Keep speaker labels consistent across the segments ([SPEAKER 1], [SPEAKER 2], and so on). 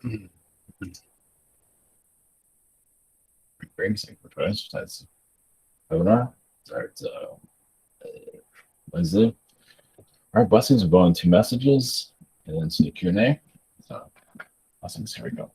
[SPEAKER 1] Great, that's webinar. Start Wednesday. All right, blessings. We're going to messages and then to the Q&A. So, blessings. Here we go.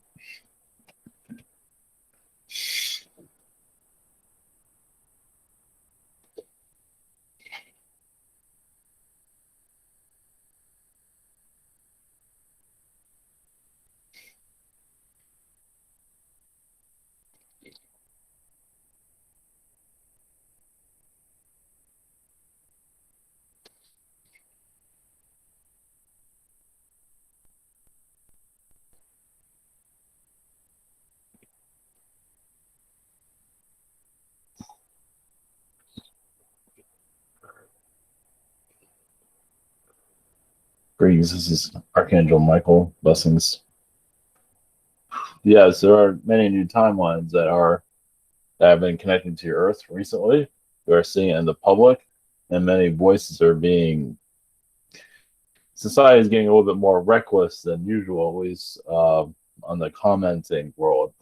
[SPEAKER 1] Greetings. This is Archangel Michael. Blessings. Yes, there are many new timelines that have been connecting to your Earth recently. We are seeing it in the public, and many voices are being. Society is getting a little bit more reckless than usual, at least on the commenting world,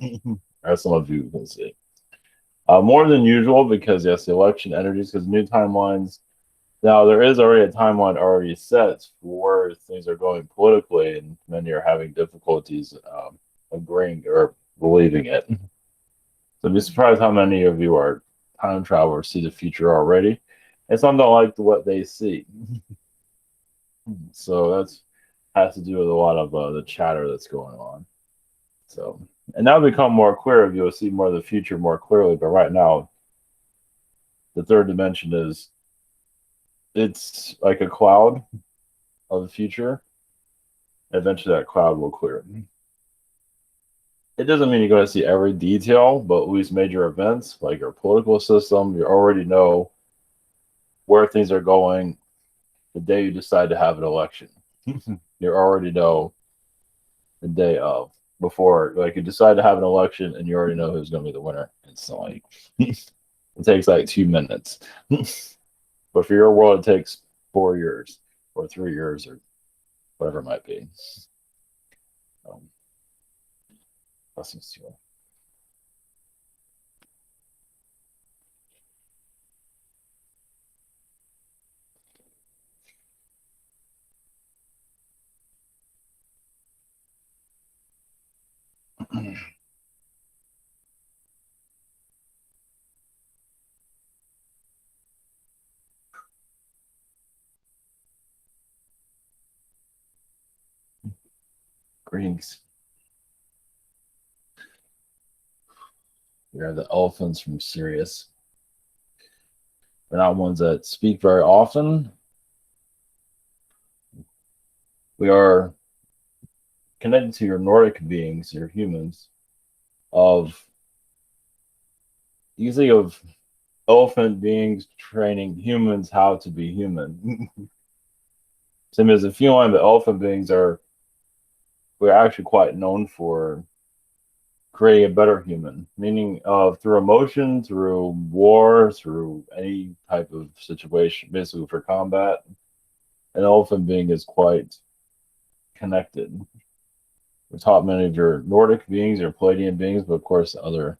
[SPEAKER 1] as some of you can see. More than usual because yes, the election energies, because new timelines. Now there is already a timeline already set for where things are going politically, and many are having difficulties agreeing or believing it. So I'd be surprised how many of you are time travelers, see the future already, and some don't like what they see. So that's has to do with a lot of the chatter that's going on. So, and that'll become more clear if you'll see more of the future more clearly. But right now, the third dimension is it's like a cloud of the future. Eventually, that cloud will clear. It doesn't mean you're going to see every detail, but at least major events like your political system, you already know where things are going the day you decide to have an election. You already know the day of before, like you decide to have an election and you already know who's going to be the winner. It's like it takes like 2 minutes, but for your world, it takes 4 years or 3 years or whatever it might be. Blessings to you. Greetings. We are the elephants from Sirius. We're not ones that speak very often. We are connected to your Nordic beings, your humans, of you think of elephant beings training humans how to be human. Same as the feline, but elephant beings we're actually quite known for creating a better human, meaning through emotion, through war, through any type of situation, basically for combat. An elephant being is quite connected. We taught many of your Nordic beings, your Palladian beings, but of course other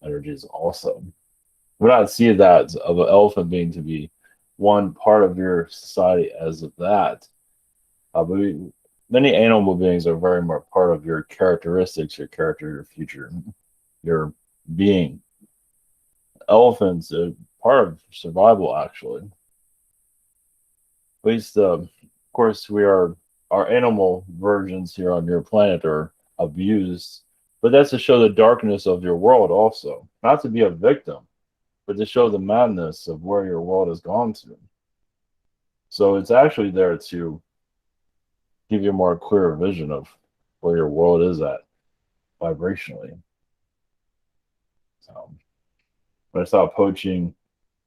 [SPEAKER 1] energies also. We not see that of an elephant being to be one part of your society as of that. Many animal beings are very much part of your characteristics, your character, your future, your being. Elephants are part of survival, actually. At least, of course, our animal versions here on your planet are abused, but that's to show the darkness of your world also. Not to be a victim, but to show the madness of where your world has gone to. So it's actually there to give you a more clear vision of where your world is at vibrationally. So when I stop poaching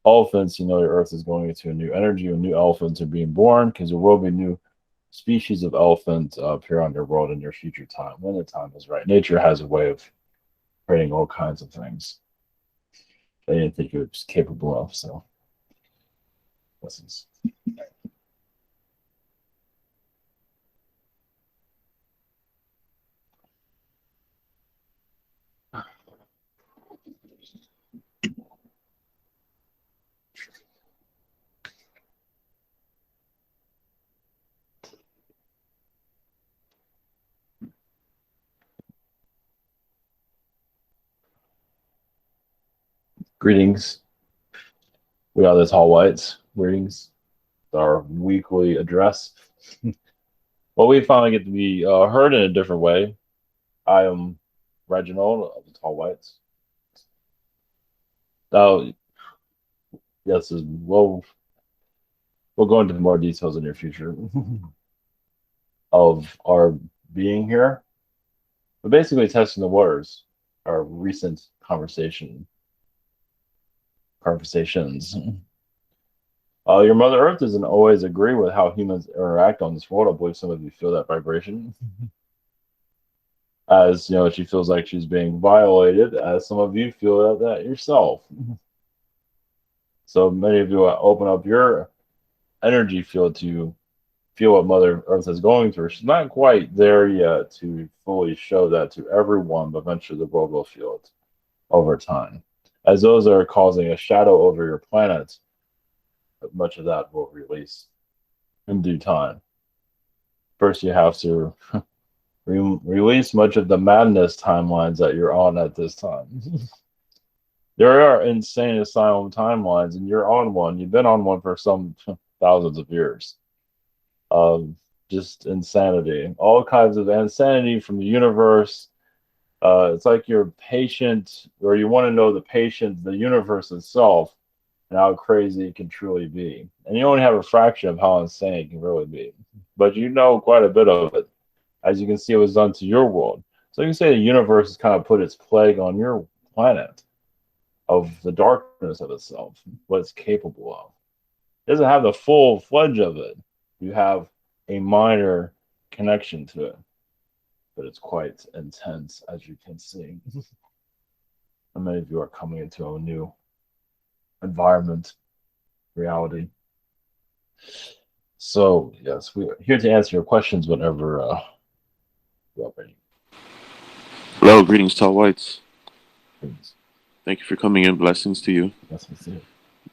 [SPEAKER 1] elephants, you know your Earth is going into a new energy, and new elephants are being born because there will be new species of elephant appear on your world in your future time when the time is right. Nature has a way of creating all kinds of things they didn't think it was capable of. So, lessons. Greetings. We are the Tall Whites. Greetings. Our weekly address. Well, we finally get to be heard in a different way. I am Reginald of the Tall Whites. Now, yes, we'll go into more details in your future of our being here. But basically testing the waters, our recent conversations. Your Mother Earth doesn't always agree with how humans interact on this world. I believe some of you feel that vibration. As you know, she feels like she's being violated, as some of you feel that yourself. So many of you open up your energy field to feel what Mother Earth is going through. She's not quite there yet to fully show that to everyone, but eventually the world will feel it over time. As those are causing a shadow over your planet, much of that will release in due time. First, you have to release much of the madness timelines that you're on at this time. There are insane asylum timelines, and you're on one. You've been on one for some thousands of years of just insanity, all kinds of insanity from the universe. It's like you're patient, or you want to know the universe itself, and how crazy it can truly be. And you only have a fraction of how insane it can really be. But you know quite a bit of it. As you can see, it was done to your world. So you can say the universe has kind of put its plague on your planet of the darkness of itself, what it's capable of. It doesn't have the full fledged of it. You have a minor connection to it, but it's quite intense, as you can see. And many of you are coming into a new environment, reality. So, yes, we're here to answer your questions whenever you're ready.
[SPEAKER 2] Hello, greetings, Tall Whites.
[SPEAKER 1] Please.
[SPEAKER 2] Thank you for coming in. Blessings to you.
[SPEAKER 1] Yes, we see it.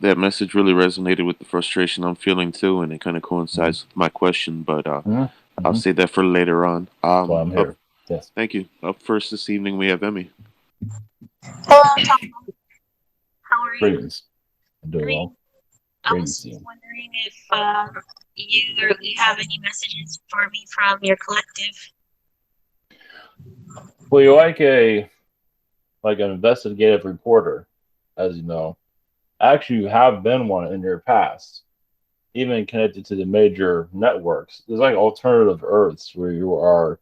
[SPEAKER 2] That message really resonated with the frustration I'm feeling too, and it kind of coincides with my question, but I'll save that for later on.
[SPEAKER 1] That's why I'm here. Yes.
[SPEAKER 2] Thank you. Up first this evening, we have Emmy.
[SPEAKER 3] Hello, Tom. How are you?
[SPEAKER 1] Greetings. I'm doing well.
[SPEAKER 3] I was wondering if you have any messages for me from your collective.
[SPEAKER 1] Well, you're like an investigative reporter, as you know. Actually, you have been one in your past, even connected to the major networks. There's like alternative Earths where you are,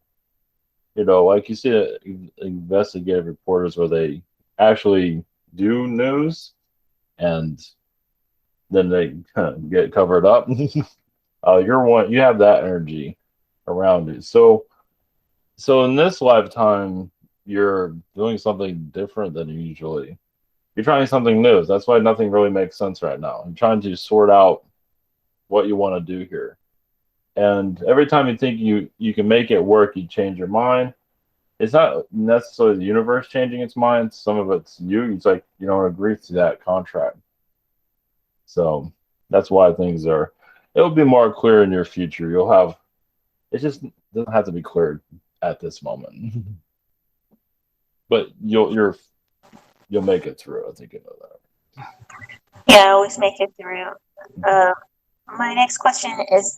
[SPEAKER 1] like you see investigative reporters where they actually do news and then they get covered up. You're one. You have that energy around you. So in this lifetime, you're doing something different than usually. You're trying something new. That's why nothing really makes sense right now. I'm trying to sort out what you want to do here. And every time you think you can make it work, you change your mind. It's not necessarily the universe changing its mind. Some of it's you. It's like you don't agree to that contract. So that's why it'll be more clear in your future. It just doesn't have to be cleared at this moment. But you'll make it through. I think you know that.
[SPEAKER 3] Yeah, I always make it through. My next question is,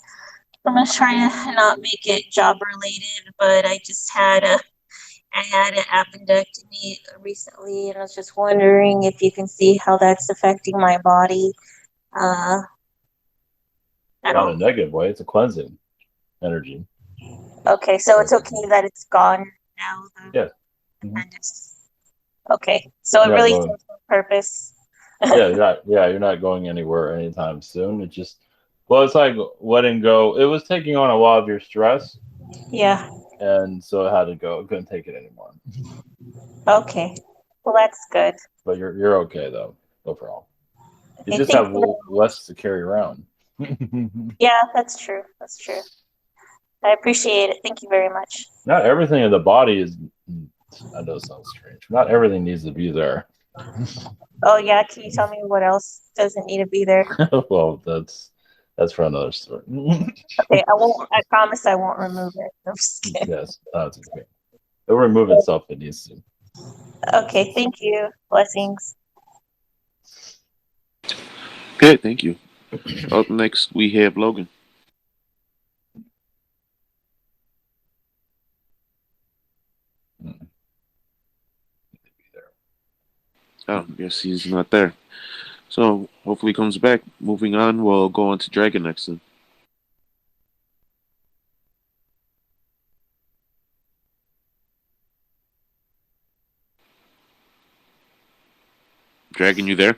[SPEAKER 3] I'm gonna try to not make it job related, but I had an appendectomy recently, and I was just wondering if you can see how that's affecting my body.
[SPEAKER 1] Not in a negative way. It's a cleansing energy.
[SPEAKER 3] Okay, so it's okay that it's gone now.
[SPEAKER 1] Yeah.
[SPEAKER 3] Okay, so it really serves no purpose.
[SPEAKER 1] You're not going anywhere anytime soon. It's like letting go. It was taking on a lot of your stress.
[SPEAKER 3] Yeah.
[SPEAKER 1] And so it had to go. I couldn't take it anymore.
[SPEAKER 3] Okay. Well, that's good.
[SPEAKER 1] But you're okay though, overall. You just have less to carry around.
[SPEAKER 3] Yeah, that's true. That's true. I appreciate it. Thank you very much.
[SPEAKER 1] Not everything in the body is. I know it sounds strange. Not everything needs to be there.
[SPEAKER 3] Oh yeah, can you tell me what else doesn't need to be there?
[SPEAKER 1] Well, that's for another story.
[SPEAKER 3] Okay, I won't. I promise I won't remove it. I'm just kidding.
[SPEAKER 1] Yes, that's okay. It'll remove itself if it needs to.
[SPEAKER 3] Okay, thank you. Blessings.
[SPEAKER 2] Okay, thank you. Up next, we have Logan. Oh, guess he's not there. So hopefully he comes back. Moving on, we'll go on to Dragon next. Then. Dragon, you there?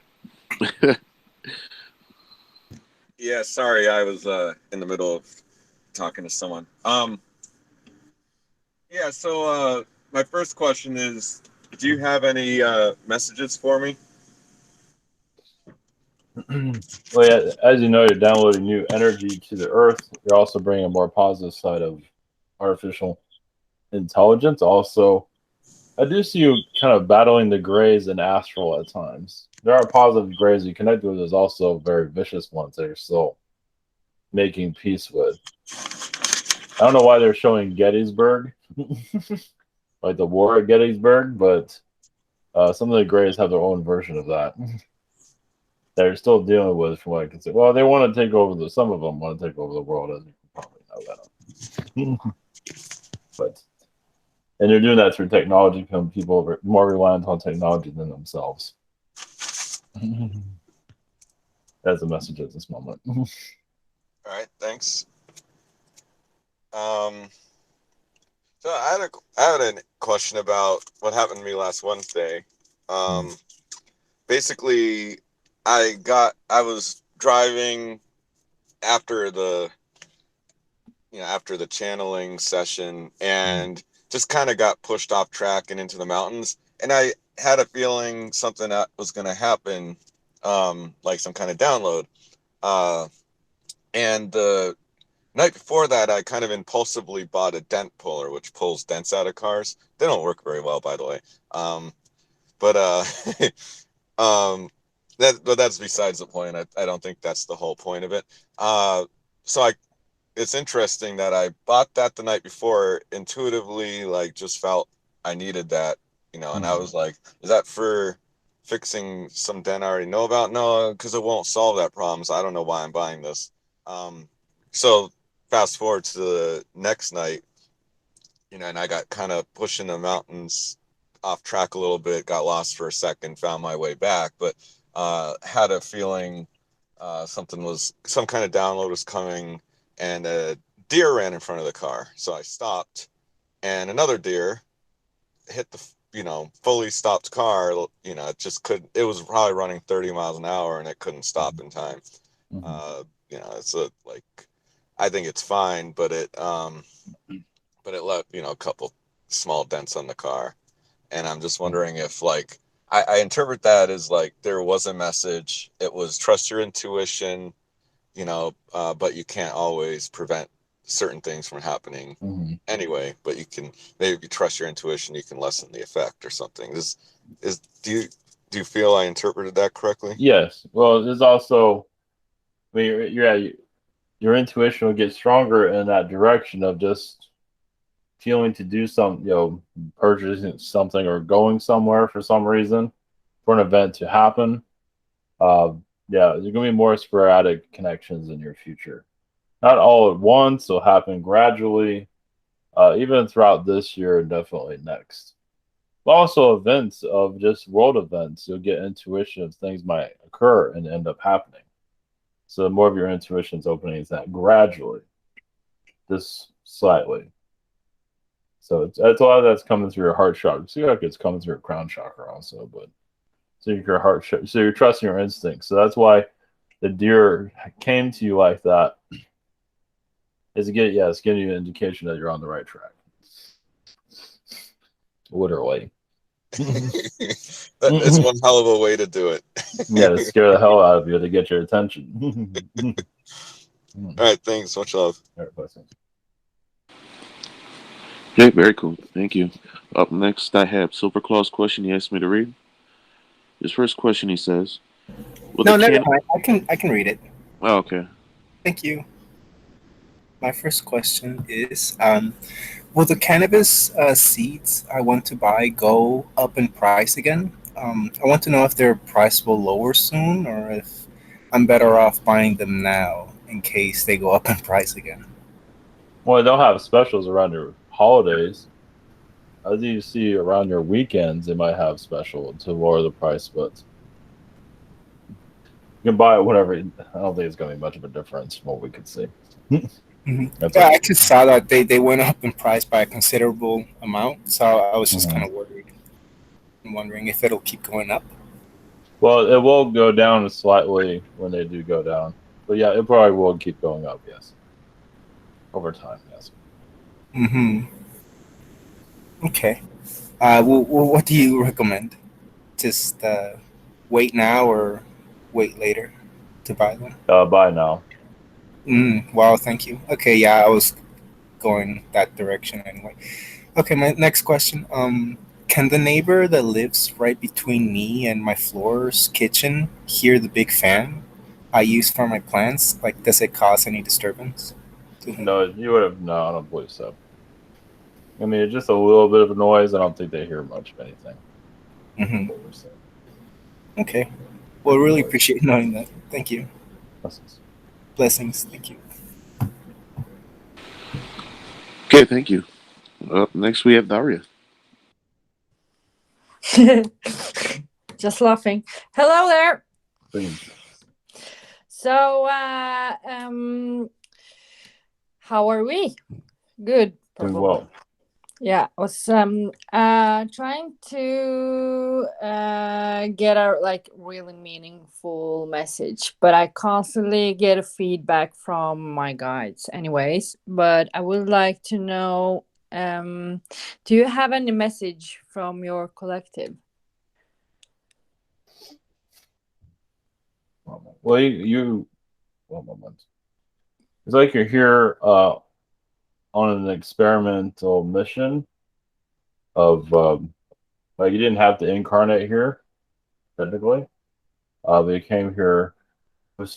[SPEAKER 4] Yeah, sorry, I was in the middle of talking to someone. Yeah, so my first question is, do you have any messages for me?
[SPEAKER 1] Well, yeah, as you know, you're downloading new energy to the Earth. You're also bringing a more positive side of artificial intelligence. Also, I do see you kind of battling the grays and astral at times. There are positive grays you connect with. There's also very vicious ones that you're still making peace with. I don't know why they're showing Gettysburg, like the war at Gettysburg, but some of the grays have their own version of that. They're still dealing with, from what I can say. Well, they want to take over some of them want to take over the world, as you probably know that. And they're doing that through technology, because people are more reliant on technology than themselves. That's the message at this moment.
[SPEAKER 4] All right, thanks. So I had a question about what happened to me last Wednesday. Basically, I was driving after the channeling session and just kind of got pushed off track and into the mountains, and I had a feeling something that was going to happen, like some kind of download. And the night before that, I kind of impulsively bought a dent puller, which pulls dents out of cars. They don't work very well, by the way. But that's besides the point. I don't think that's the whole point of it. It's interesting that I bought that the night before, intuitively, like, just felt I needed that, and I was like, is that for fixing some dent I already know about? No, because it won't solve that problem, so I don't know why I'm buying this. So fast forward to the next night, and I got kind of pushing the mountains off track a little bit, got lost for a second, found my way back, but had a feeling some kind of download was coming, and a deer ran in front of the car. So I stopped, and another deer hit the fully stopped car. It just couldn't. It was probably running 30 miles an hour, and it couldn't stop in time. It's I think it's fine, but it left a couple small dents on the car, and I'm just wondering if, like, I interpret that as like there was a message. It was trust your intuition, but you can't always prevent certain things from happening anyway. But you can, maybe if you trust your intuition, you can lessen the effect or something. Do you feel I interpreted that correctly?
[SPEAKER 1] Yes. Well, there's also, I mean, your intuition will get stronger in that direction of just feeling to do something, purchasing something or going somewhere for some reason, for an event to happen. There's going to be more sporadic connections in your future. Not all at once, it'll happen gradually, even throughout this year and definitely next. But also events of just world events, you'll get intuition of things might occur and end up happening. So more of your intuition is opening is that gradually, just slightly. So it's a lot of that's coming through your heart chakra. See, like it's coming through your crown chakra also, but so your heart, so you're trusting your instincts. So that's why the deer came to you like that. It's giving you an indication that you're on the right track. Literally.
[SPEAKER 4] It's one hell of a way to do it.
[SPEAKER 1] To scare the hell out of you to get your attention.
[SPEAKER 4] All right, thanks. Much love.
[SPEAKER 1] All right, blessings.
[SPEAKER 2] Okay, very cool. Thank you. Up next, I have Silverclaw's question he asked me to read. His first question, he says,
[SPEAKER 5] no, never mind. I can read it.
[SPEAKER 2] Oh, okay.
[SPEAKER 5] Thank you. My first question is, will the cannabis seeds I want to buy go up in price again? I want to know if their price will lower soon, or if I'm better off buying them now in case they go up in price again.
[SPEAKER 1] Well, they'll have specials around your holidays. As you see around your weekends, they might have special to lower the price, but you can buy it whenever. I don't think it's going to be much of a difference from what we could see. That's
[SPEAKER 5] Yeah,
[SPEAKER 1] okay.
[SPEAKER 5] I just saw that they went up in price by a considerable amount, so I was just
[SPEAKER 1] Mhm.
[SPEAKER 5] kind of worried. I'm wondering if it'll keep going up.
[SPEAKER 1] Well, it will go down slightly when they do go down, but yeah, it probably will keep going up. Yes, over time. Yes.
[SPEAKER 5] Mm-hmm. Okay. What do you recommend? Just wait now or wait later to buy them?
[SPEAKER 1] Buy now.
[SPEAKER 5] Wow, thank you. Okay, yeah, I was going that direction anyway. Okay, my next question. Can the neighbor that lives right between me and my floor's kitchen hear the big fan I use for my plants? Like, does it cause any disturbance to him?
[SPEAKER 1] No, you would have. No, I don't believe so. I mean, it's just a little bit of a noise. I don't think they hear much of anything.
[SPEAKER 5] Mm-hmm.
[SPEAKER 1] What we're saying.
[SPEAKER 5] Okay. Well, really appreciate knowing that. Thank you.
[SPEAKER 1] Blessings.
[SPEAKER 5] Blessings. Thank you.
[SPEAKER 2] Okay, thank you. Up next, we have Daria.
[SPEAKER 6] Just laughing. Hello there.
[SPEAKER 1] Please.
[SPEAKER 6] So, how are we? Good.
[SPEAKER 1] Doing
[SPEAKER 6] Probably.
[SPEAKER 1] well.
[SPEAKER 6] Yeah, I was trying to get a like really meaningful message, but I constantly get a feedback from my guides, anyways. But I would like to know, do you have any message from your collective?
[SPEAKER 1] Well, you 1 moment. It's like you're here on an experimental mission of like you didn't have to incarnate here technically, but you came here for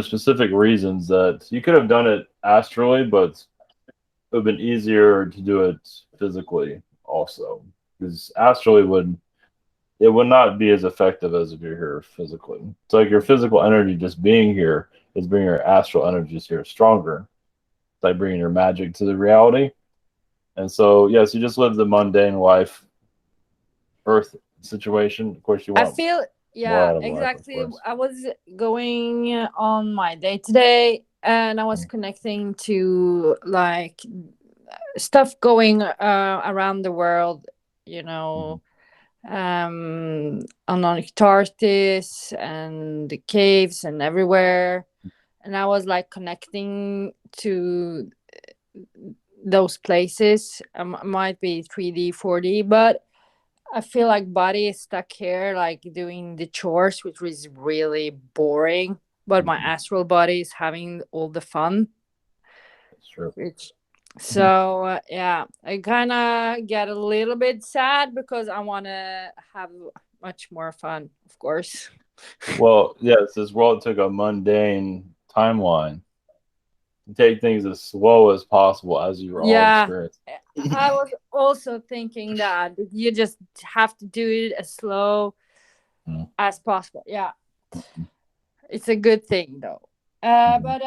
[SPEAKER 1] specific reasons that you could have done it astrally, but it would have been easier to do it physically also, because astrally would not be as effective as if you're here physically. It's like your physical energy just being here is bringing your astral energies here stronger. It's like bringing your magic to the reality. And so, yes, you just live the mundane life, Earth situation. Of course, you
[SPEAKER 6] I
[SPEAKER 1] want
[SPEAKER 6] feel,
[SPEAKER 1] more
[SPEAKER 6] yeah,
[SPEAKER 1] out of life, of
[SPEAKER 6] exactly.
[SPEAKER 1] course.
[SPEAKER 6] I was going on my day today and I was connecting to like stuff going around the world, you know, on Antarctica and the caves and everywhere. And I was like connecting to those places. Might be 3D, 4D, but I feel like body is stuck here, like doing the chores, which is really boring. But my astral body is having all the fun.
[SPEAKER 1] That's true.
[SPEAKER 6] Which, so yeah, I kind of get a little bit sad because I want to have much more fun, of course.
[SPEAKER 1] Well, yes, this world took a mundane timeline to take things as slow as possible as you were all
[SPEAKER 6] Yeah,
[SPEAKER 1] experiencing.
[SPEAKER 6] I was also thinking that you just have to do it as slow as possible. Yeah, it's a good thing though. But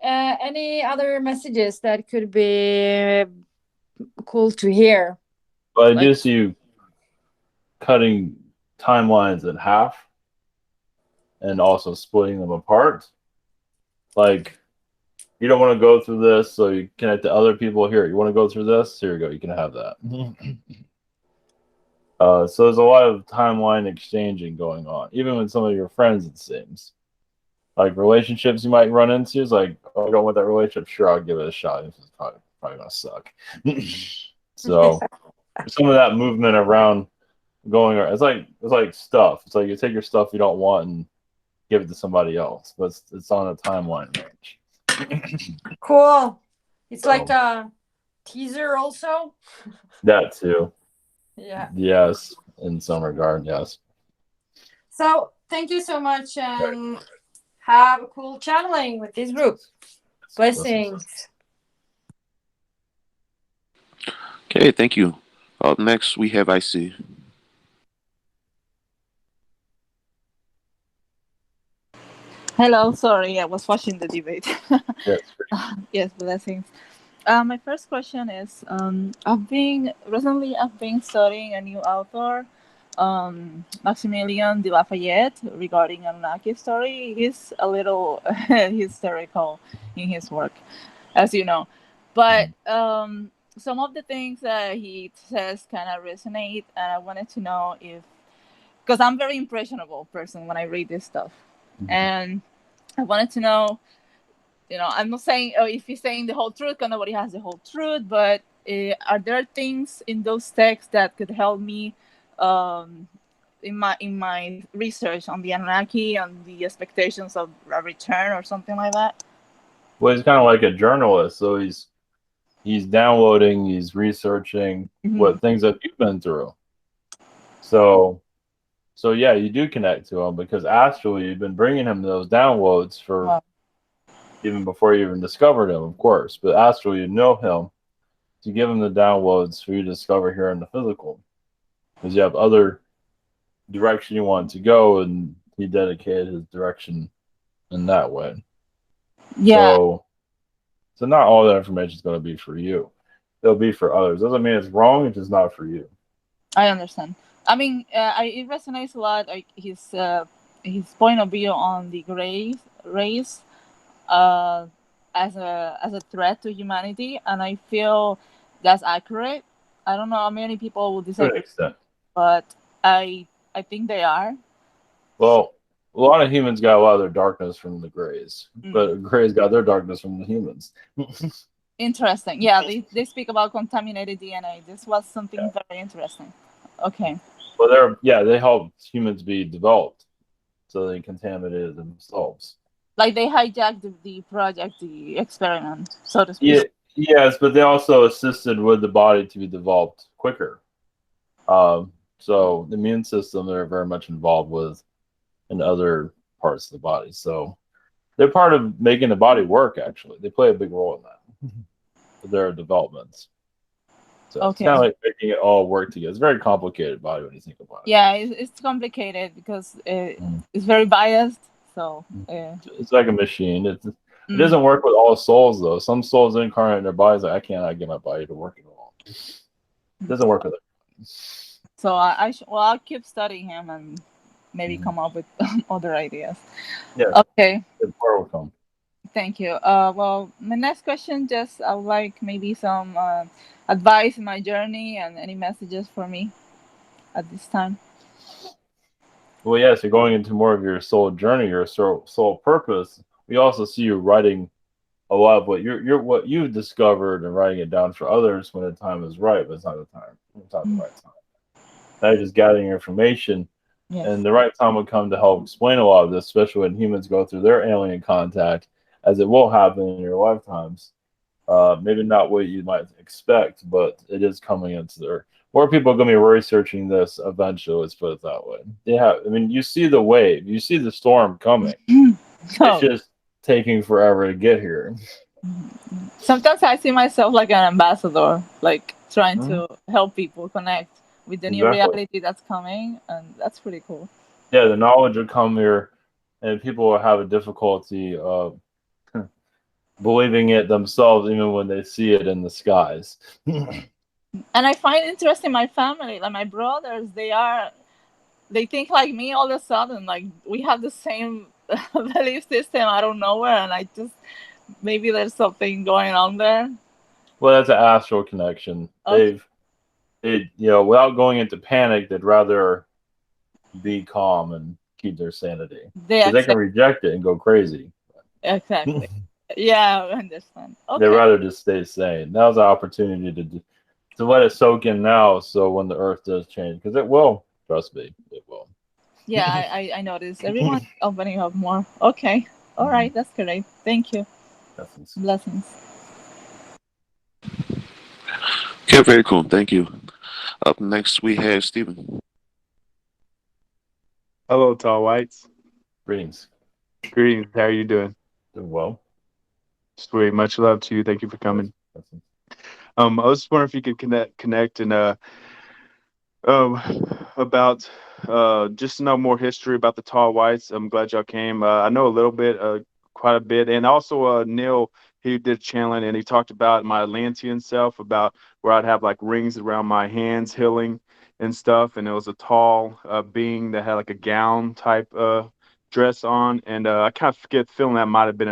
[SPEAKER 6] any other messages that could be cool to hear?
[SPEAKER 1] But I
[SPEAKER 6] Like,
[SPEAKER 1] do see you cutting timelines in half and also splitting them apart. Like, you don't want to go through this, so you connect to other people here. You want to go through this? Here you go. You can have that. So there's a lot of timeline exchanging going on, even with some of your friends, it seems. Like relationships you might run into is like, oh, I don't want that relationship. Sure, I'll give it a shot. This is probably gonna suck. So some of that movement around going, it's like stuff. It's like you take your stuff you don't want and give it to somebody else, but it's on a timeline range.
[SPEAKER 6] cool. It's
[SPEAKER 1] So,
[SPEAKER 6] like a teaser, also.
[SPEAKER 1] that too.
[SPEAKER 6] Yeah.
[SPEAKER 1] Yes, in some regard, yes.
[SPEAKER 6] So thank you so much, and have a cool channeling with this group. Blessings.
[SPEAKER 2] Okay, thank you. Up next, we have IC.
[SPEAKER 7] 「Hello, sorry, I was watching the debate.
[SPEAKER 1] Yes.
[SPEAKER 7] Yes, blessings. My first question is, I've been studying a new author, Maximilian de Lafayette, regarding Anunnaki story. He's a little hysterical in his work, as you know, but some of the things that he says kind of resonate, and I wanted to know if, because I'm very impressionable person when I read this stuff, and I wanted to know, I'm not saying if he's saying the whole truth, because nobody has the whole truth, but are there things in those texts that could help me in my research on the Anunnaki and the expectations of a return or something like that?
[SPEAKER 1] Well, he's kind of like a journalist, so he's downloading, he's researching what things that you've been through. So yeah, you do connect to him because astrally you've been bringing him those downloads for even before you even discovered him, of course. But astrally, you know him to give him the downloads for you to discover here in the physical, because you have other direction you want to go, and he dedicated his direction in that way.
[SPEAKER 7] Yeah.
[SPEAKER 1] So not all that information is going to be for you. It'll be for others. Doesn't mean it's wrong. It's just not for you.
[SPEAKER 7] I understand. I mean, it resonates a lot. Like his point of view on the gray race as a threat to humanity, and I feel that's accurate. I don't know how many people will disagree,
[SPEAKER 1] To an extent,
[SPEAKER 7] but I think they are.
[SPEAKER 1] Well, a lot of humans got a lot of their darkness from the Greys, but Greys got their darkness from the humans.
[SPEAKER 7] Interesting. Yeah, they speak about contaminated DNA. This was something very interesting. Okay.
[SPEAKER 1] Well, they helped humans be developed, so they contaminated themselves.
[SPEAKER 7] Like they hijacked the project, the experiment, so to speak.
[SPEAKER 1] Yeah, yes, but they also assisted with the body to be developed quicker. So the immune system they're very much involved with in other parts of the body. So they're part of making the body work. Actually, they play a big role in that. Their developments. So It's kind of like making it all work together. It's a very complicated body when you think about it.
[SPEAKER 7] Yeah, it's complicated because it's very biased. So
[SPEAKER 1] it's like a machine. It doesn't work with all souls though. Some souls incarnate in their bodies like I cannot get my body to work at all. It doesn't work with it.
[SPEAKER 7] So I'll keep studying him and maybe come up with other ideas.
[SPEAKER 1] Yeah.
[SPEAKER 7] Okay.
[SPEAKER 1] The power will come.
[SPEAKER 7] Thank you. Well, my next question, just I would like maybe some advice in my journey and any messages for me at this time.
[SPEAKER 1] Well, yes, you're going into more of your soul journey, your soul purpose. We also see you writing a lot of what what you've discovered and writing it down for others when the time is right, but it's not the time. It's not the right time. Now you're just gathering information, and the right time will come to help explain a lot of this, especially when humans go through their alien contact, as it will happen in your lifetimes. Maybe not what you might expect, but it is coming into there. More people are going to be researching this eventually. Let's put it that way. You see the wave, you see the storm coming. It's just taking forever to get here.
[SPEAKER 7] Sometimes I see myself like an ambassador, like trying to help people connect with the new reality that's coming, and that's pretty cool.
[SPEAKER 1] Yeah, the knowledge will come here, and people will have a difficulty of believing it themselves, even when they see it in the skies.
[SPEAKER 7] And I find it interesting my family, like my brothers, they think like me all of a sudden. Like we have the same belief system out of nowhere, and I just maybe there's something going on there.
[SPEAKER 1] Well, that's an astral connection. Okay. Without going into panic, they'd rather be calm and keep their sanity. They can reject it and go crazy.
[SPEAKER 7] Exactly. Yeah, I understand. Okay.
[SPEAKER 1] They'd rather just stay sane. Now's the opportunity to let it soak in now, so when the earth does change, because it will. Trust me, it will.
[SPEAKER 7] Yeah, I noticed. Everyone's opening up more. Okay. All right, that's great. Thank you. Blessings.
[SPEAKER 2] Okay, very cool. Thank you. Up next, we have Stephen.
[SPEAKER 8] Hello, Tall Whites.
[SPEAKER 1] Greetings.
[SPEAKER 8] Greetings. How are you doing?
[SPEAKER 1] Doing well.
[SPEAKER 8] Sweet. Much love to you. Thank you for coming. I was just wondering if you could connect and about just to know more history about the Tall Whites. I'm glad y'all came. I know a little bit, quite a bit, and also Neil, he did channeling, and he talked about my Atlantean self, about where I'd have like rings around my hands, healing and stuff, and it was a tall being that had like a gown type dress on, and I kind of get the feeling that might have been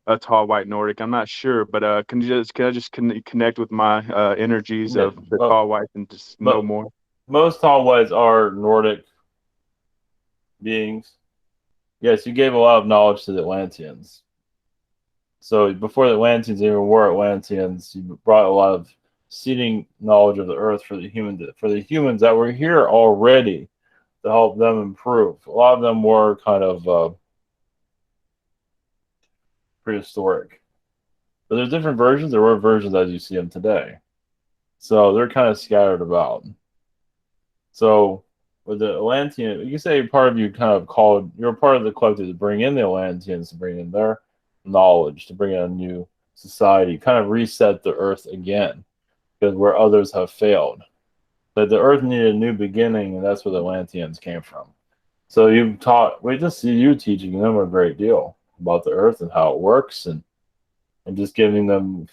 [SPEAKER 8] a tall white Nordic. I'm not sure, but can I just connect with my energies
[SPEAKER 1] Yeah,
[SPEAKER 8] of the tall whites and just know more?
[SPEAKER 1] Most tall whites are Nordic beings. Yes, you gave a lot of knowledge to the Atlanteans. So before the Atlanteans even were Atlanteans, you brought a lot of seeding knowledge of the earth for the humans that were here already to help them improve. A lot of them were kind of prehistoric. But there's different versions. There were versions as you see them today. So they're kind of scattered about. So with the Atlantean, you can say part of you kind of called, you're part of the collective to bring in the Atlanteans, to bring in their knowledge, to bring in a new society, kind of reset the earth again, because where others have failed. But the earth needed a new beginning, and that's where the Atlanteans came from. So we just see you teaching them a great deal about the earth and how it works, and just giving them,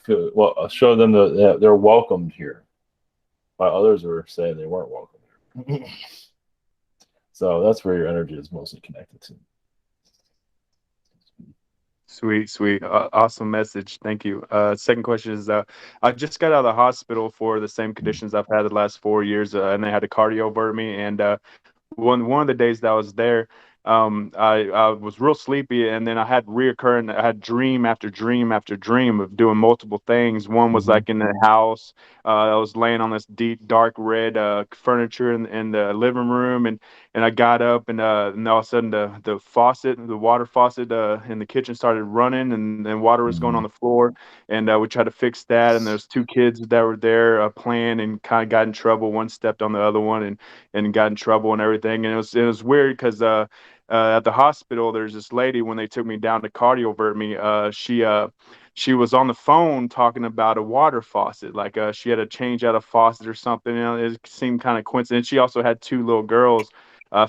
[SPEAKER 1] show them that they're welcomed here, while others were saying they weren't welcome here. So that's where your energy is mostly connected to.
[SPEAKER 8] Sweet. Awesome message. Thank you. Second question is, I just got out of the hospital for the same conditions I've had the last 4 years, and they had to cardioverse me. And one of the days that I was there, I was real sleepy, and then I had dream after dream after dream of doing multiple things. One was like in the house. I was laying on this deep, dark red furniture in the living room, and I got up, and all of a sudden the water faucet in the kitchen started running, and water was going on the floor, and we tried to fix that. And there's two kids that were there playing, and kind of got in trouble. One stepped on the other one, and got in trouble and everything. And it was weird because at the hospital, there's this lady, when they took me down to cardiovert me, she was on the phone talking about a water faucet, like she had to change out a faucet or something. It seemed kind of coincident. She also had two little girls.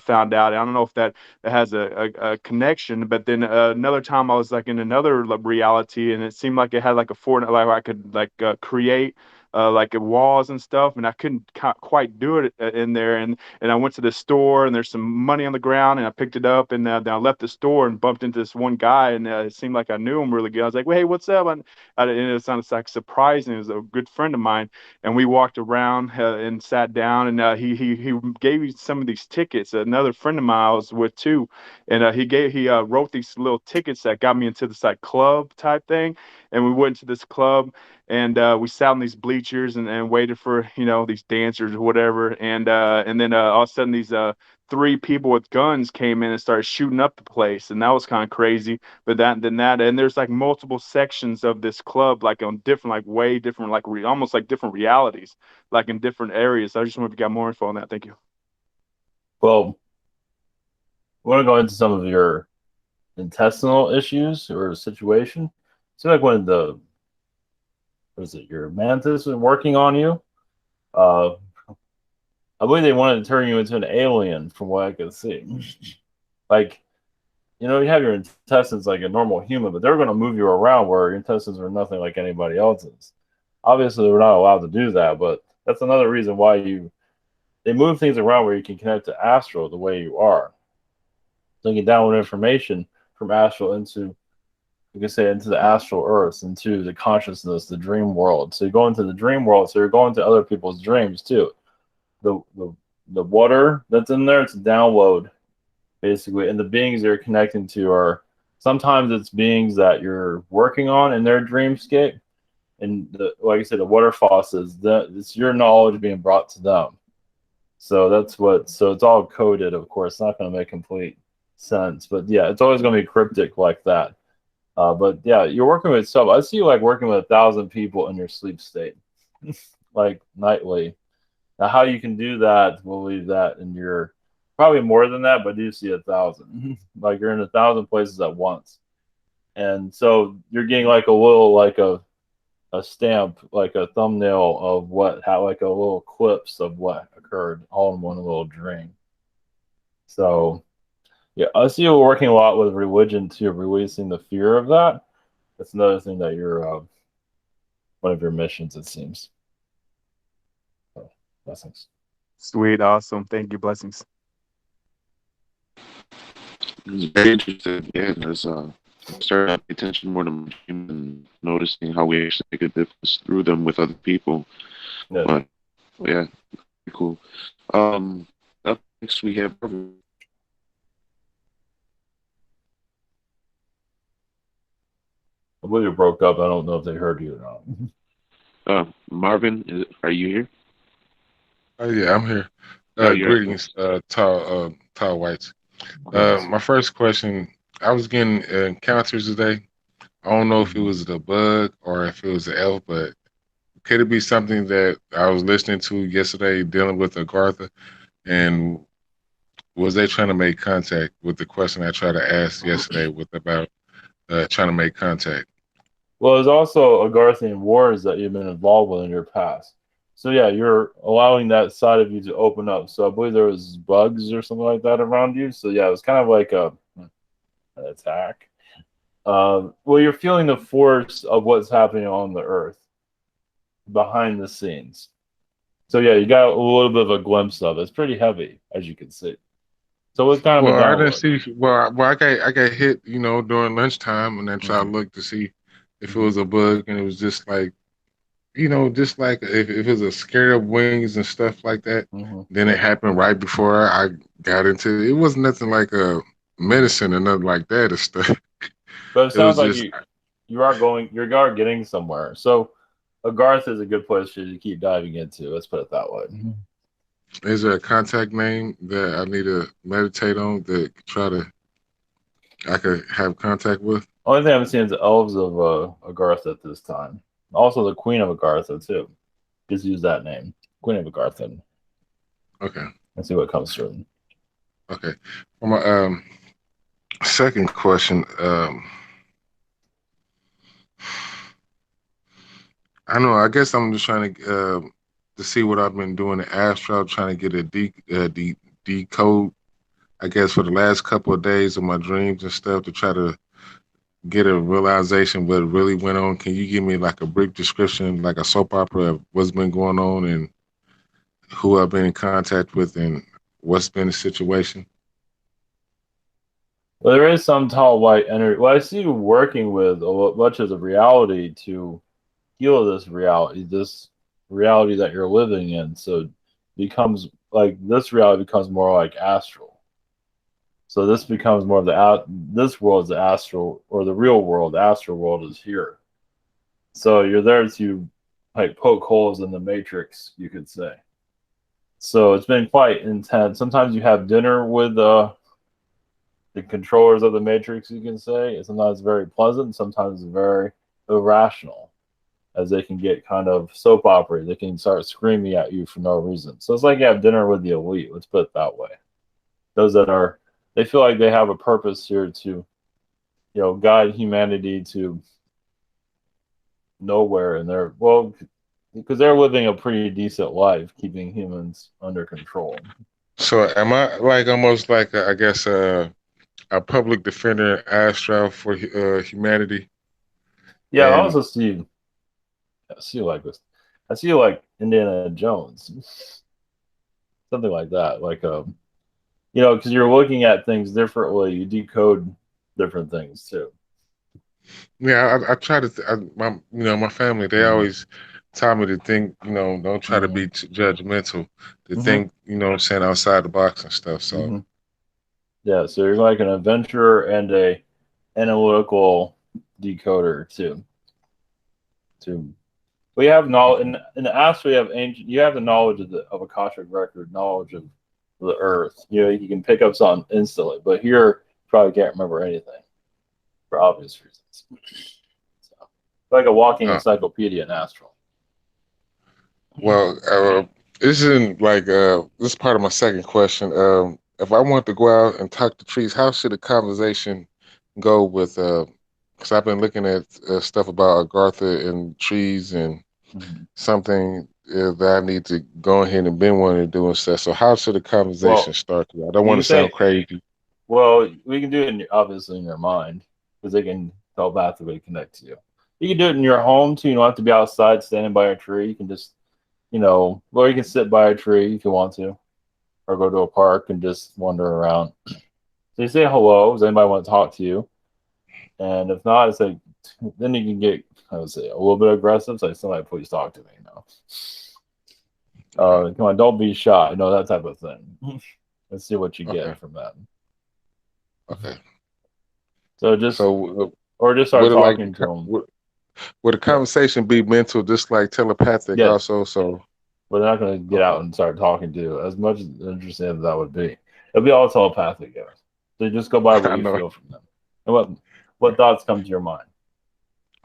[SPEAKER 8] Found out. I don't know if that has a connection, but then another time I was like in another reality, and it seemed like it had like a like I could like create like walls and stuff, and I couldn't quite do it in there. And I went to the store, and there's some money on the ground, and I picked it up, and then I left the store and bumped into this one guy, and it seemed like I knew him really good. I was like, well, hey, what's up? And it sounded like surprising. It was a good friend of mine, and we walked around and sat down, and he gave me some of these tickets. Another friend of mine I was with too, and he wrote these little tickets that got me into this like club type thing, and we went to this club, and we sat on these bleachers and waited for these dancers or whatever, and then all of a sudden these three people with guns came in and started shooting up the place, and that was kind of crazy. But and there's like multiple sections of this club, like on different, like way different, like almost like different realities, like in different areas. I just want to get more info on that. Thank you.
[SPEAKER 1] Well, I want to go into some of your intestinal issues or situation. So like when your mantis was working on you, I believe they wanted to turn you into an alien from what I could see. Like, you have your intestines like a normal human, but they're going to move you around where your intestines are nothing like anybody else's. Obviously, we're not allowed to do that, but that's another reason why they move things around where you can connect to astral the way you are. So you can download information from astral into, you can say, into the astral earth, into the consciousness, the dream world. So you go into the dream world, so you're going to other people's dreams too. The water that's in there, it's a download, basically, and the beings you're connecting to are sometimes it's beings that you're working on in their dreamscape, and like I said, the water faucets, it's your knowledge being brought to them. So it's all coded, of course. It's not going to make complete sense, but yeah, it's always going to be cryptic like that. But yeah, you're working with stuff. I see you like working with 1,000 people in your sleep state, like nightly. Now, how you can do that, we'll leave that in your, probably more than that, but I do see 1,000. Like you're in 1,000 places at once. And so you're getting like a little, like a stamp, like a thumbnail of like a little clips of what occurred all in one little dream. So yeah, I see you working a lot with religion too, releasing the fear of that. That's another thing that you're one of your missions, it seems. So, blessings.
[SPEAKER 8] Sweet, awesome. Thank you. Blessings.
[SPEAKER 2] It's very interesting. Yeah, there's starting to pay attention more to my dreams and noticing how we actually make a difference through them with other people.
[SPEAKER 1] Yeah.
[SPEAKER 2] But yeah, pretty cool. Up next we have
[SPEAKER 1] I believe you broke up. I don't know if they heard you or not.
[SPEAKER 2] Marvin. Are you here?
[SPEAKER 9] Oh yeah, I'm here.
[SPEAKER 2] No, you're
[SPEAKER 9] Greetings, tall whites.
[SPEAKER 1] Yes.
[SPEAKER 9] My first question: I was getting encounters today. I don't know if it was the bug or if it was the elf, but could it be something that I was listening to yesterday dealing with Agartha, and was they trying to make contact with the question I tried to ask yesterday with about trying to make contact?
[SPEAKER 1] Well, there's also Agarthian wars that you've been involved with in your past. So yeah, you're allowing that side of you to open up. So I believe there was bugs or something like that around you. So yeah, it was kind of like an attack. Well, you're feeling the force of what's happening on the earth behind the scenes. So yeah, you got a little bit of a glimpse of it. It's pretty heavy, as you can see. So it's kind of
[SPEAKER 9] Well,
[SPEAKER 1] a
[SPEAKER 9] I didn't
[SPEAKER 1] download.
[SPEAKER 9] see. Well, I got hit, during lunchtime, and then tried to look to see if it was a bug, and it was just like, just like if it was a scare of wings and stuff like that. Then it happened right before I got into it. It wasn't nothing like a medicine or nothing like that or stuff.
[SPEAKER 1] But it
[SPEAKER 9] It was
[SPEAKER 1] sounds like
[SPEAKER 9] just
[SPEAKER 1] you're getting somewhere. So Agarth is a good place for you to keep diving into. Let's put it that way.
[SPEAKER 9] is there a contact name that I need to meditate on that I could have contact with?
[SPEAKER 1] Only thing I'm seeing is the elves of Agartha at this time. Also the Queen of Agartha too. Just use that name, Queen of Agartha.
[SPEAKER 9] Okay.
[SPEAKER 1] And see what comes through.
[SPEAKER 9] Okay. For my second question, I know. I guess I'm just trying to see what I've been doing in Astro, trying to get a decode. I guess for the last couple of days of my dreams and stuff to try to get a realization what really went on. Can you give me like a brief description, like a soap opera of what's been going on and who I've been in contact with and what's been the situation?
[SPEAKER 1] Well, there is some tall white energy. Well, I see you working with much of the reality to heal this reality that you're living in. So it becomes like this reality becomes more like astral. So this becomes more of this world is the astral or the real world. The astral world is here. So you're there to like poke holes in the matrix, you could say. So it's been quite intense. Sometimes you have dinner with the controllers of the matrix, you can say. Sometimes very pleasant, sometimes very irrational, as they can get kind of soap opera. They can start screaming at you for no reason. So it's like you have dinner with the elite. Let's put it that way. Those that they feel like they have a purpose here to, guide humanity to nowhere. And because they're living a pretty decent life, keeping humans under control.
[SPEAKER 9] So am I like almost like I guess a public defender in Astro for humanity?
[SPEAKER 1] Yeah, I
[SPEAKER 9] And
[SPEAKER 1] also see you like this. I see you like Indiana Jones, something like that. Like because you're looking at things differently. You decode different things too.
[SPEAKER 9] yeah, I try to. My family they always taught me to think. Don't try to be judgmental. To think. What I'm saying, outside the box and stuff. So.
[SPEAKER 1] Yeah, so you're like an adventurer and a analytical decoder too. We have knowledge in the Astro. You have ancient. You have the knowledge of Akashic record, knowledge of the Earth. You can pick up something instantly. But here, you probably can't remember anything for obvious reasons. So, like a walking encyclopedia in Astral.
[SPEAKER 9] Well, this isn't like this is part of my second question. If I want to go out and talk to trees, how should the conversation go with? Because I've been looking at stuff about Agartha and trees and something that I need to go ahead and been wanting to do and stuff. So how should the conversation
[SPEAKER 1] Well,
[SPEAKER 9] start? I don't
[SPEAKER 1] you
[SPEAKER 9] want
[SPEAKER 1] can
[SPEAKER 9] to sound
[SPEAKER 1] say,
[SPEAKER 9] crazy.
[SPEAKER 1] well, we can do it obviously in your mind because they can telepathically connect to you. You can do it in your home too. You don't have to be outside standing by a tree. You can just, well, you can sit by a tree if you want to, or go to a park and just wander around. So you say hello. Does anybody want to talk to you? And if not, it's like then you can get, I would say, a little bit aggressive. So somebody, please talk to me. Come on, don't be shy. That type of thing. Let's see what you
[SPEAKER 9] Okay.
[SPEAKER 1] get from that.
[SPEAKER 9] Okay.
[SPEAKER 1] So just
[SPEAKER 9] So
[SPEAKER 1] or just start
[SPEAKER 9] would it like
[SPEAKER 1] talking to them.
[SPEAKER 9] would the conversation be mental, just like telepathic
[SPEAKER 1] Yes.
[SPEAKER 9] also? So
[SPEAKER 1] But they're not going to get out and start talking to you as much as interesting as that would be. It'll be all telepathic, guys. So just go by what
[SPEAKER 9] I
[SPEAKER 1] you
[SPEAKER 9] know.
[SPEAKER 1] feel from them. And what thoughts come to your mind?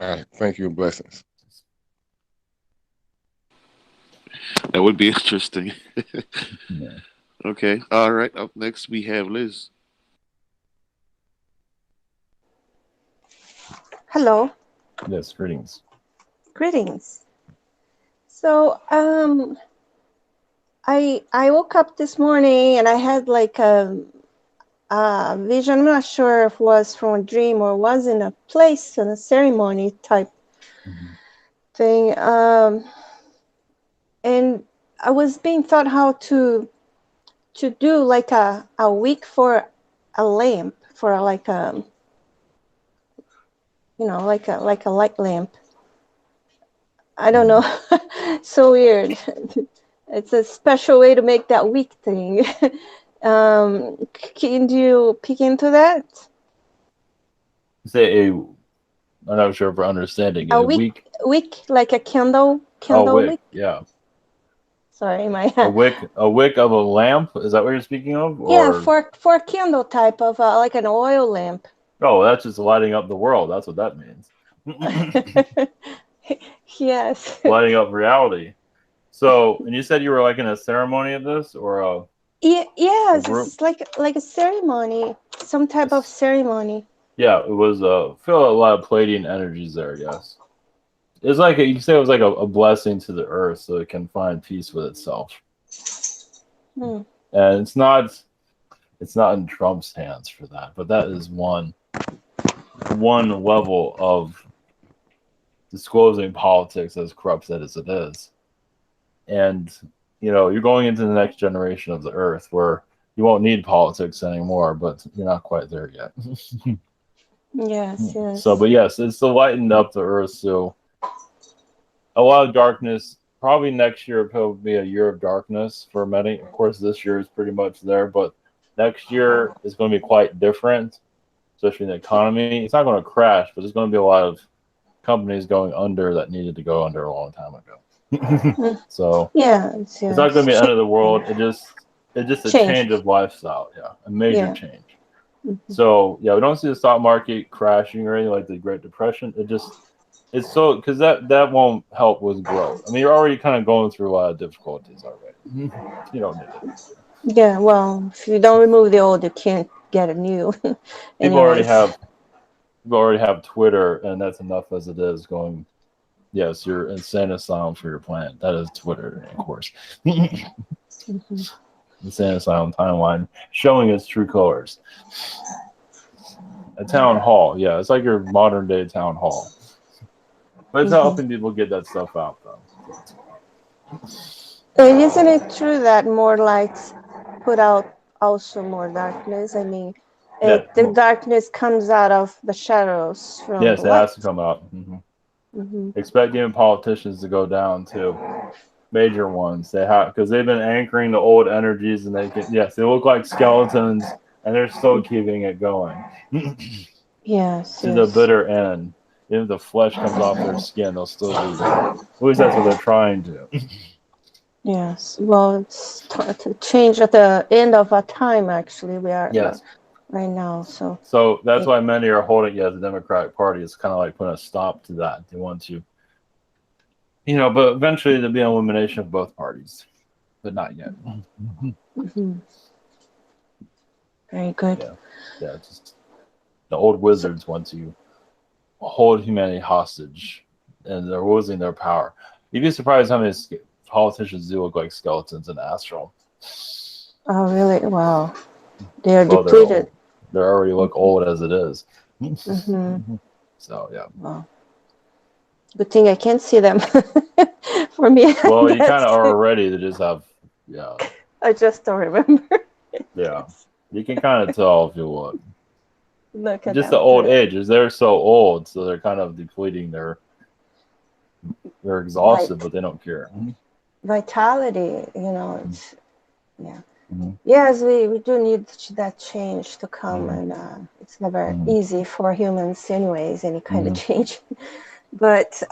[SPEAKER 9] All right. Thank you and blessings.
[SPEAKER 2] That would be interesting.
[SPEAKER 1] Yeah.
[SPEAKER 2] Okay. All right. Up next, we have Liz.
[SPEAKER 10] Hello,
[SPEAKER 1] Yes, greetings.
[SPEAKER 10] greetings. So, I woke up this morning and I had like a vision. I'm not sure if it was from a dream or was in a place in a ceremony type thing. And I was being taught how to do like a wick for a lamp for like a like a light lamp. I don't know. So weird. It's a special way to make that wick thing. Can you peek into that?
[SPEAKER 1] Say I'm not sure if we're understanding it.
[SPEAKER 10] A
[SPEAKER 1] A
[SPEAKER 10] wick,
[SPEAKER 1] week?
[SPEAKER 10] like a
[SPEAKER 1] Oh,
[SPEAKER 10] candle
[SPEAKER 1] wick.
[SPEAKER 10] wick.
[SPEAKER 1] Yeah.
[SPEAKER 10] Sorry, my
[SPEAKER 1] A wick of a lamp. Is that what you're speaking of?
[SPEAKER 10] yeah,
[SPEAKER 1] Or
[SPEAKER 10] for a candle type of like an oil lamp.
[SPEAKER 1] oh, that's just lighting up the world. That's what that means.
[SPEAKER 10] Yes.
[SPEAKER 1] Lighting up reality. So, and you said you were like in a ceremony of this or a
[SPEAKER 10] Yes,
[SPEAKER 1] group?
[SPEAKER 10] it's like a ceremony, some type of ceremony.
[SPEAKER 1] Yeah, it was feel a lot of Pleiadian energies there, yes. It's like you can say it was like a blessing to the earth so it can find peace with itself.
[SPEAKER 10] Hmm.
[SPEAKER 1] And it's not in Trump's hands for that, but that is one level of disclosing politics as corrupt as it is. And you're going into the next generation of the earth where you won't need politics anymore, but you're not quite there yet.
[SPEAKER 10] Yes, yes.
[SPEAKER 1] So, but yes, it's to lighten up the earth. So, a lot of darkness. Probably next year will probably be a year of darkness for many. Of course, this year is pretty much there, but next year is going to be quite different, especially in the economy. It's not going to crash, but there's going to be a lot of companies going under that needed to go under a long time ago. So
[SPEAKER 10] yes.
[SPEAKER 1] it's not going to be the end of the world. It's just a
[SPEAKER 10] Change.
[SPEAKER 1] change of lifestyle. Yeah, a major change.
[SPEAKER 10] Mm-hmm.
[SPEAKER 1] So yeah, we don't see the stock market crashing or anything like the Great Depression. It's so because that won't help with growth. I mean, you're already kind of going through a lot of difficulties already. You don't need it.
[SPEAKER 10] Yeah, well, if you don't remove the old, you can't get a new.
[SPEAKER 1] People already have Twitter, and that's enough as it is. Going, yes, you're insane asylum for your planet. That is Twitter, of course.
[SPEAKER 10] Mm-hmm.
[SPEAKER 1] Insane asylum timeline showing its true colors. A town hall, yeah, it's like your modern day town hall. But it's helping people get that stuff out, though.
[SPEAKER 10] And isn't it true that more lights put out also more darkness? I mean, the darkness comes out of the shadows from
[SPEAKER 1] yes,
[SPEAKER 10] the
[SPEAKER 1] it
[SPEAKER 10] light.
[SPEAKER 1] has to come out. Expect even politicians to go down too. Major ones, they have because they've been anchoring the old energies, and they look like skeletons, and they're still keeping it going.
[SPEAKER 10] Yes,
[SPEAKER 1] to the bitter end. Even if the flesh comes off their skin, they'll still do that. At least that's what they're trying to.
[SPEAKER 10] Yes, well, it's to change at the end of a time. Actually, we are right now. So
[SPEAKER 1] that's why many are holding. Yeah, the Democratic Party is kind of like putting a stop to that. They want to, but eventually there'll be an elimination of both parties, but not yet.
[SPEAKER 10] Very good.
[SPEAKER 1] Yeah, just the old wizards want to hold humanity hostage, and they're losing their power. You'd be surprised how many politicians do look like skeletons in astral.
[SPEAKER 10] Oh, really? Wow. They are
[SPEAKER 1] Well,
[SPEAKER 10] depleted.
[SPEAKER 1] they already look old as it is.
[SPEAKER 10] Mm-hmm.
[SPEAKER 1] So yeah.
[SPEAKER 10] Wow. Good thing I can't see them. For me,
[SPEAKER 1] Well, you kind of are already. They just have, yeah.
[SPEAKER 10] I just don't remember.
[SPEAKER 1] Yeah. You can kind of tell if you look.
[SPEAKER 10] Look at
[SPEAKER 1] Just
[SPEAKER 10] them.
[SPEAKER 1] the old age is they're so old, so they're kind of depleting. They're exhausted,
[SPEAKER 10] Right.
[SPEAKER 1] but they don't care.
[SPEAKER 10] Vitality, it's, yeah.
[SPEAKER 1] Mm-hmm.
[SPEAKER 10] Yes, we do need that change to come,
[SPEAKER 1] Mm-hmm.
[SPEAKER 10] and it's never
[SPEAKER 1] Mm-hmm.
[SPEAKER 10] easy for humans anyways, any kind
[SPEAKER 1] Mm-hmm.
[SPEAKER 10] of change. But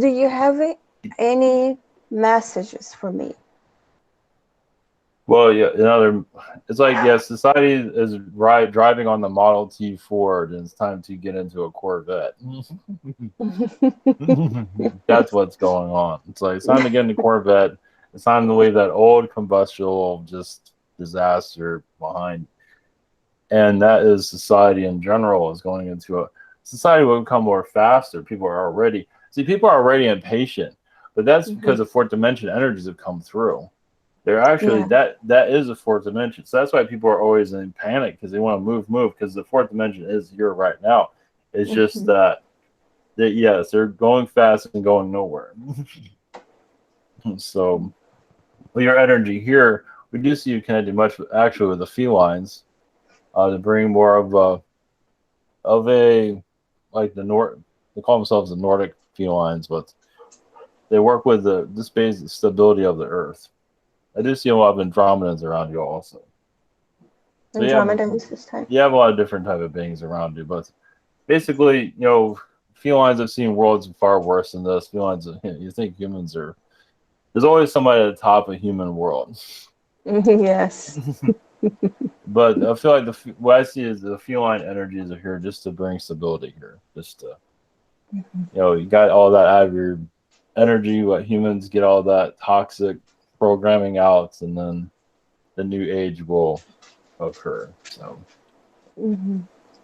[SPEAKER 10] do you have any messages for me?
[SPEAKER 1] Well, yeah, it's like, yeah, society is driving on the Model T Ford, and it's time to get into a Corvette. That's what's going on. It's like, it's time to get into Corvette. It's time to leave that old combustible just disaster behind. And that is society in general is going into a society will become more faster. People are already impatient, but that's because the fourth dimension energies have come through. They're actually that is a fourth dimension. So that's why people are always in panic because they want to move because the fourth dimension is here right now. It's just that yes, they're going fast and going nowhere. So with your energy here, we do see you connected much actually with the felines to bring more of a like they call themselves the Nordic felines, but they work with this basic stability of the earth. I do see a lot of Andromedans around you also. So
[SPEAKER 10] Andromedans this time.
[SPEAKER 1] You have a lot of different type of beings around you, but basically, felines have seen worlds far worse than this. Felines, you think humans are. There's always somebody at the top of a human world.
[SPEAKER 10] Yes.
[SPEAKER 1] But I feel like what I see is the feline energies are here just to bring stability here. Just to, you got all that out of your energy. What humans get all that toxic programming out, and then the new age will occur. So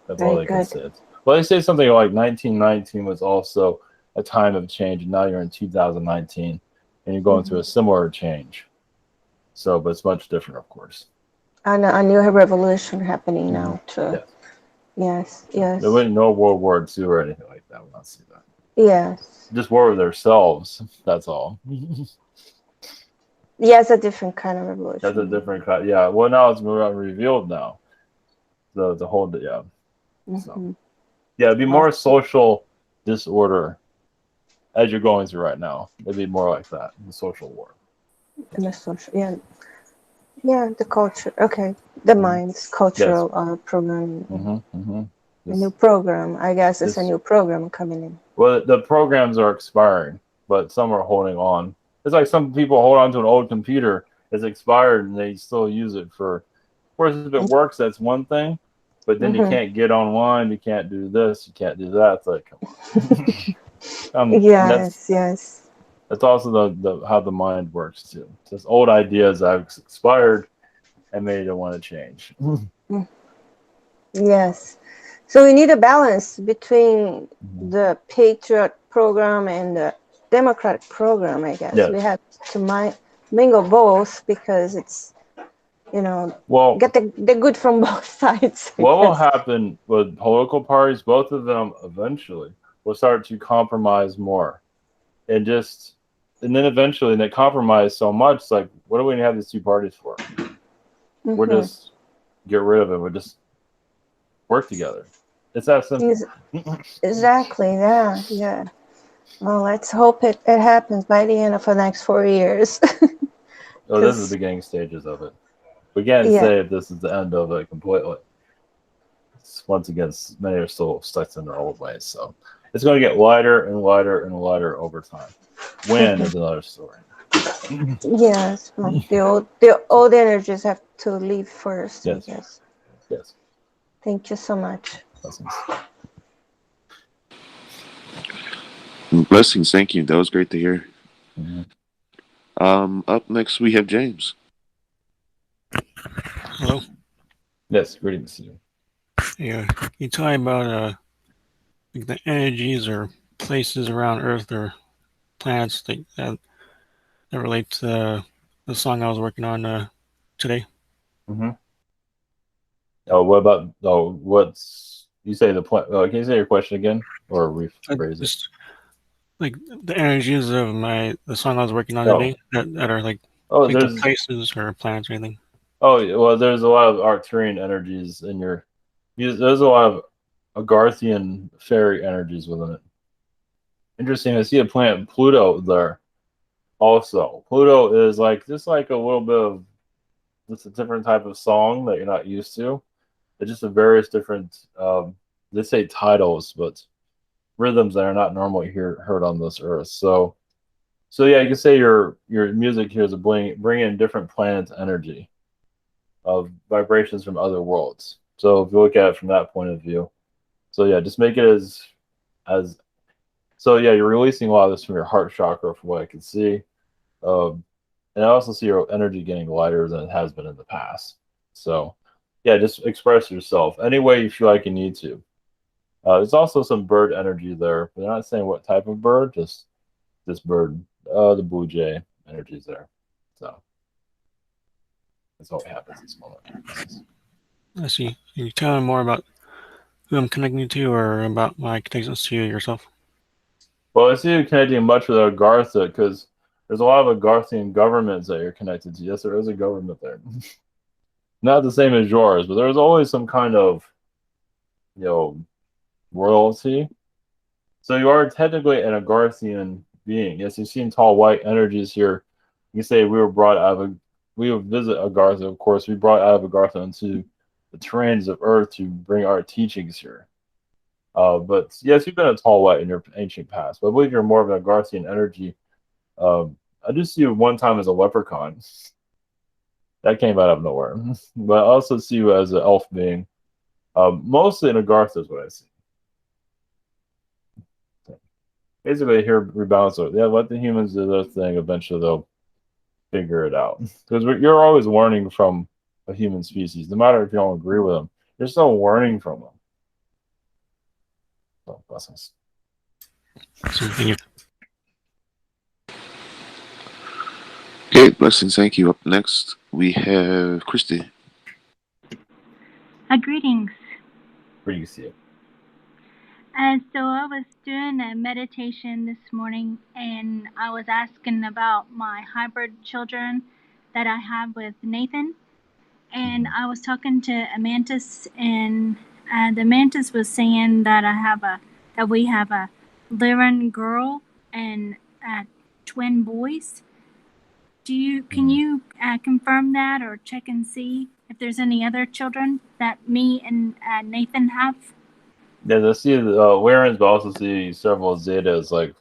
[SPEAKER 1] that's all they can say. Well, they say something like 1919 was also a time of change, and now you're in 2019, and you're going through a similar change. So, but it's much different, of course.
[SPEAKER 10] And a new revolution happening now too. Yes. There
[SPEAKER 1] wouldn't no World War II or anything like that. We'll not see that.
[SPEAKER 10] Yes.
[SPEAKER 1] Just war with themselves. That's all.
[SPEAKER 10] Yes, a different kind of revolution.
[SPEAKER 1] That's a different kind. Yeah. Well, now it's revealed now. The whole So it'd be more social disorder as you're going through right now. It'd be more like that, the social war.
[SPEAKER 10] And the social, yeah, the culture. Okay, the mind's cultural program. A new program. I guess it's a new program coming in.
[SPEAKER 1] Well, the programs are expiring, but some are holding on. It's like some people hold on to an old computer. It's expired, and they still use it for. Of course, if it works, that's one thing. But then you can't get online. You can't do this. You can't do that. It's like,
[SPEAKER 10] yes.
[SPEAKER 1] That's also the how the mind works too. Just old ideas that have expired and made it want to change.
[SPEAKER 10] Yes. So we need a balance between the Patriot program and the Democratic program, I guess. We have to mingle both because it's, get the good from both sides.
[SPEAKER 1] What will happen with political parties, both of them eventually will start to compromise more. And then eventually they compromise so much, it's like, what do we have these two parties for? We're just get rid of it. We're just work together. It's that simple.
[SPEAKER 10] Exactly. Yeah. Well, let's hope it happens by the end of the next 4 years.
[SPEAKER 1] This is the beginning stages of it. We can't say if this is the end of it completely. Once again, many are still stuck in their old ways. So it's going to get lighter and lighter and lighter over time. When is another story.
[SPEAKER 10] Yes. Well, the old energies have to leave first, I guess.
[SPEAKER 1] Yes.
[SPEAKER 10] Thank you so much.
[SPEAKER 2] Blessings. Thank you. That was great to hear. Up next, we have James.
[SPEAKER 11] Hello.
[SPEAKER 1] Yes, greetings to you.
[SPEAKER 11] Yeah, you talk about the energies or places around Earth are planets that relate to the song I was working on today.
[SPEAKER 1] Mm-hmm. Oh, what about? Oh, what's you say the point? Can you say your question again, or rephrase it?
[SPEAKER 11] Just like the energies of the song I was working on
[SPEAKER 1] Oh.
[SPEAKER 11] today that are like
[SPEAKER 1] there's
[SPEAKER 11] places or planets or anything.
[SPEAKER 1] Oh, well, there's a lot of Arcturian energies in your. There's a lot of Agarthian fairy energies within it. Interesting. I see a planet Pluto there. Also, Pluto is like just like a little bit of just a different type of song that you're not used to. It's just a various different. They say titles, but rhythms that are not normally heard on this earth. So yeah, you can say your music here is a bring in different planets' energy of vibrations from other worlds. So if you look at it from that point of view, so yeah, just make it as so yeah, you're releasing a lot of this from your heart chakra, from what I can see, and I also see your energy getting lighter than it has been in the past. So yeah, just express yourself any way you feel like you need to. There's also some bird energy there, but they're not saying what type of bird, just this bird, the blue jay energy is there. So that's all we have at this moment.
[SPEAKER 11] I see. Can you tell me more about who I'm connecting to, or about my connections to yourself?
[SPEAKER 1] Well, I see you connecting much with Agartha because there's a lot of Agarthian governments that you're connected to. Yes, there is a government there. Not the same as yours, but there's always some kind of, royalty. So you are technically an Agarthian being. Yes, you've seen tall white energies here. You say we would visit Agartha, of course. We brought out of Agartha into the terrains of Earth to bring our teachings here. But yes, you've been a tall white in your ancient past, but I believe you're more of an Agarthian energy. I just see you one time as a leprechaun. That came out of nowhere. But I also see you as an elf being. Mostly in Agartha is what I see. Basically, here rebalance it. Yeah, let the humans do their thing. Eventually, they'll figure it out. Because you're always learning from a human species, no matter if you don't agree with them. You're still learning from them. So, blessings.
[SPEAKER 11] Thank you.
[SPEAKER 2] Okay, blessings. Thank you. Up next, we have Christy.
[SPEAKER 12] Greetings.
[SPEAKER 1] Where do you see it?
[SPEAKER 12] So I was doing a meditation this morning, and I was asking about my hybrid children that I have with Nathan. And I was talking to Amantis, and the Mantis was saying that we have a Lyran girl and twin boys. Can you confirm that or check and see if there's any other children that me and Nathan have?
[SPEAKER 1] Yeah, I see Warrens, but also see several Zetas, like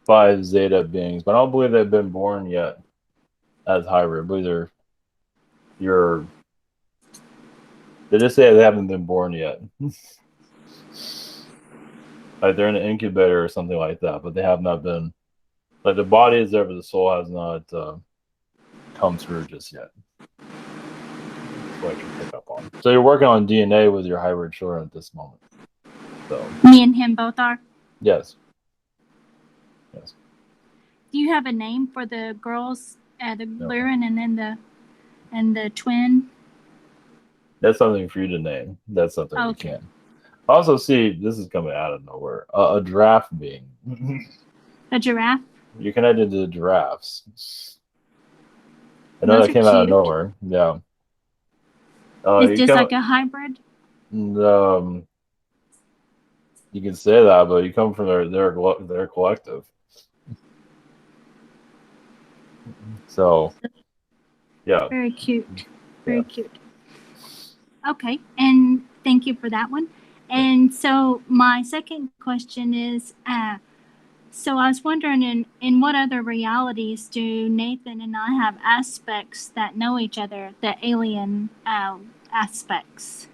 [SPEAKER 1] 5 Zeta beings, but I don't believe they've been born yet as hybrid. I believe they just say they haven't been born yet. Like they're in an incubator or something like that, but they have not been. Like the body is there, but the soul has not come through just yet. That's what I can pick up on. So you're working on DNA with your hybrid children at this moment. So
[SPEAKER 12] me and him both are.
[SPEAKER 1] Yes.
[SPEAKER 12] Do you have a name for the girls, the Lyran and then the twin?
[SPEAKER 1] That's something for you to name. That's something we can. Also, see, this is coming out of nowhere. A giraffe being.
[SPEAKER 12] A giraffe?
[SPEAKER 1] You're connected to the giraffes. I know
[SPEAKER 12] Those
[SPEAKER 1] that came out of
[SPEAKER 12] cute.
[SPEAKER 1] nowhere. Yeah.
[SPEAKER 12] It's just like a hybrid?
[SPEAKER 1] You can say that, but you come from their collective. So, yeah.
[SPEAKER 12] Very cute. Very cute. Okay, and thank you for that one. And so my second question is, so I was wondering in what other realities do Nathan and I have aspects that know each other, the alien aspects?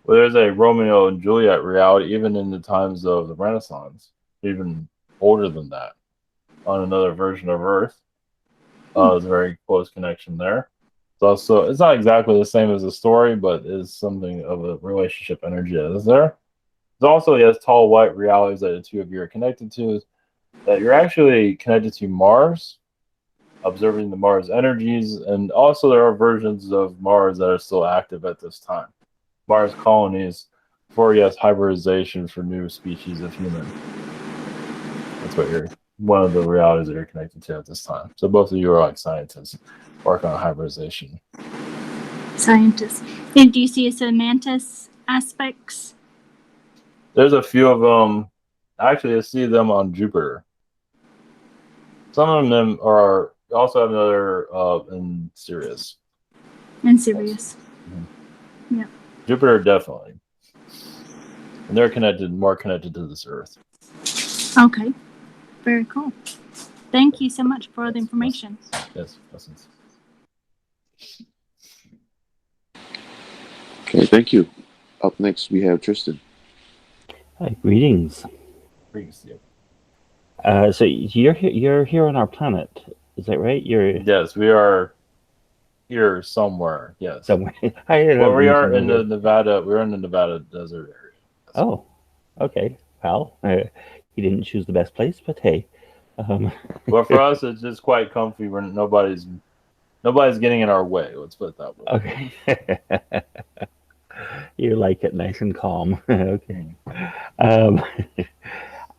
[SPEAKER 1] Well, there's a Romeo and Juliet reality, even in the times of the Renaissance, even older than that, on another version of Earth. There's a very close connection there. It's not exactly the same as the story, but is something of a relationship energy that is there. There's also, tall white realities that the two of you are connected to. that you're actually connected to Mars, observing the Mars energies, and also there are versions of Mars that are still active at this time. Mars colonies for, yes, hybridization for new species of human. That's what you're, one of the realities that you're connected to at this time. So both of you are like scientists, work on hybridization.
[SPEAKER 12] Scientists. And do you see some mantis aspects?
[SPEAKER 1] There's a few of them. Actually, I see them on Jupiter. Some of them are, you also have another in Sirius.
[SPEAKER 12] And Sirius.
[SPEAKER 1] Mm-hmm.
[SPEAKER 12] Yeah.
[SPEAKER 1] Jupiter, definitely. And they're connected, more connected to this Earth.
[SPEAKER 12] Okay. Very cool. Thank you so much for all the information.
[SPEAKER 1] Yes, blessings.
[SPEAKER 2] Okay, thank you. Up next, we have Tristan.
[SPEAKER 13] Hi, greetings.
[SPEAKER 1] Greetings to you.
[SPEAKER 13] So you're here on our planet, is that right?
[SPEAKER 1] Yes, we are here somewhere. Yes,
[SPEAKER 13] somewhere.
[SPEAKER 1] Well, we are in the Nevada. We're in the Nevada desert area.
[SPEAKER 13] Oh, okay. Well, you didn't choose the best place, but hey.
[SPEAKER 1] Well, for us, it's just quite comfy. We're nobody's getting in our way. Let's put it that way.
[SPEAKER 13] Okay. You like it nice and calm. Okay.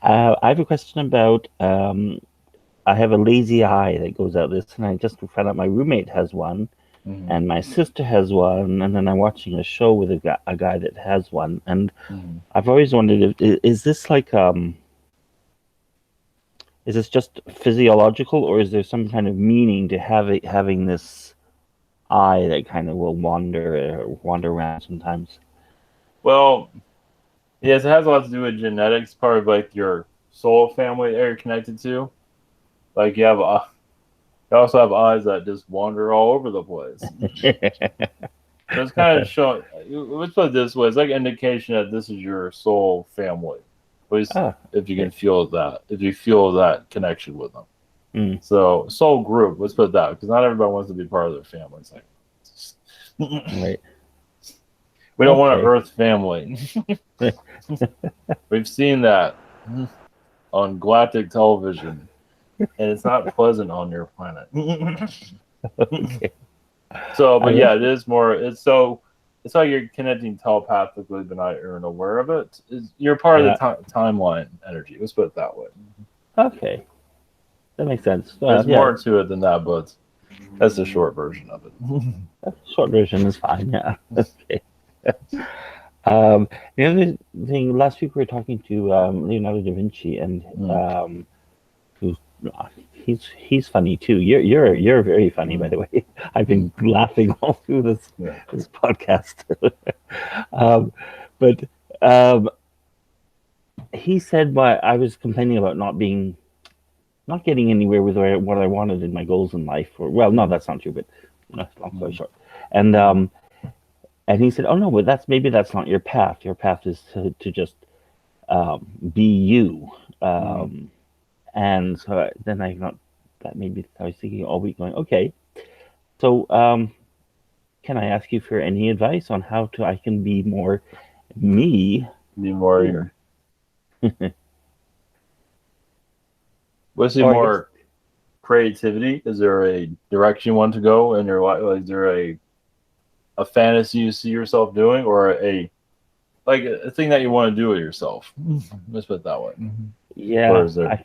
[SPEAKER 13] I have a question about. I have a lazy eye that goes out this, and I just found out my roommate has one, and my sister has one, and then I'm watching a show with a guy that has one, and I've always wondered, is this like is this just physiological, or is there some kind of meaning to having this eye that kind of will wander around sometimes?
[SPEAKER 1] Well, yes, it has a lot to do with genetics, part of like your soul family that you're connected to. Like you also have eyes that just wander all over the place. So it's kind of showing. Let's put it this way: it's like an indication that this is your soul family. At least if you can feel that, if you feel that connection with them. So soul group. Let's put it that, because not everybody wants to be part of their family. It's like,
[SPEAKER 13] right.
[SPEAKER 1] We don't want an Earth family. We've seen that on galactic television, and it's not pleasant on your planet.
[SPEAKER 13] Okay.
[SPEAKER 1] So, but yeah, it is more. It's like you're connecting telepathically, but not even aware of it. You're part of the timeline energy. Let's put it that way.
[SPEAKER 13] Okay, that makes sense.
[SPEAKER 1] There's more to it than that, but that's the short version of it.
[SPEAKER 13] Short version is fine. Yeah. Okay. The other thing, last week we were talking to Leonardo da Vinci, and he's funny too. You're very funny, by the way. I've been laughing all through this podcast. But he said, I was complaining about not getting anywhere with what I wanted in my goals in life. No, that's not true, but long story short. And he said, "Oh no, but maybe that's not your path. Your path is to just be you." And so then I thought that maybe I was thinking all week, going, okay, so can I ask you for any advice on how I can be more me?
[SPEAKER 1] Be more. What's more creativity? Is there a direction you want to go in your life? Is there a fantasy you see yourself doing, or a thing that you want to do with yourself? Let's put it that way.
[SPEAKER 13] Yeah.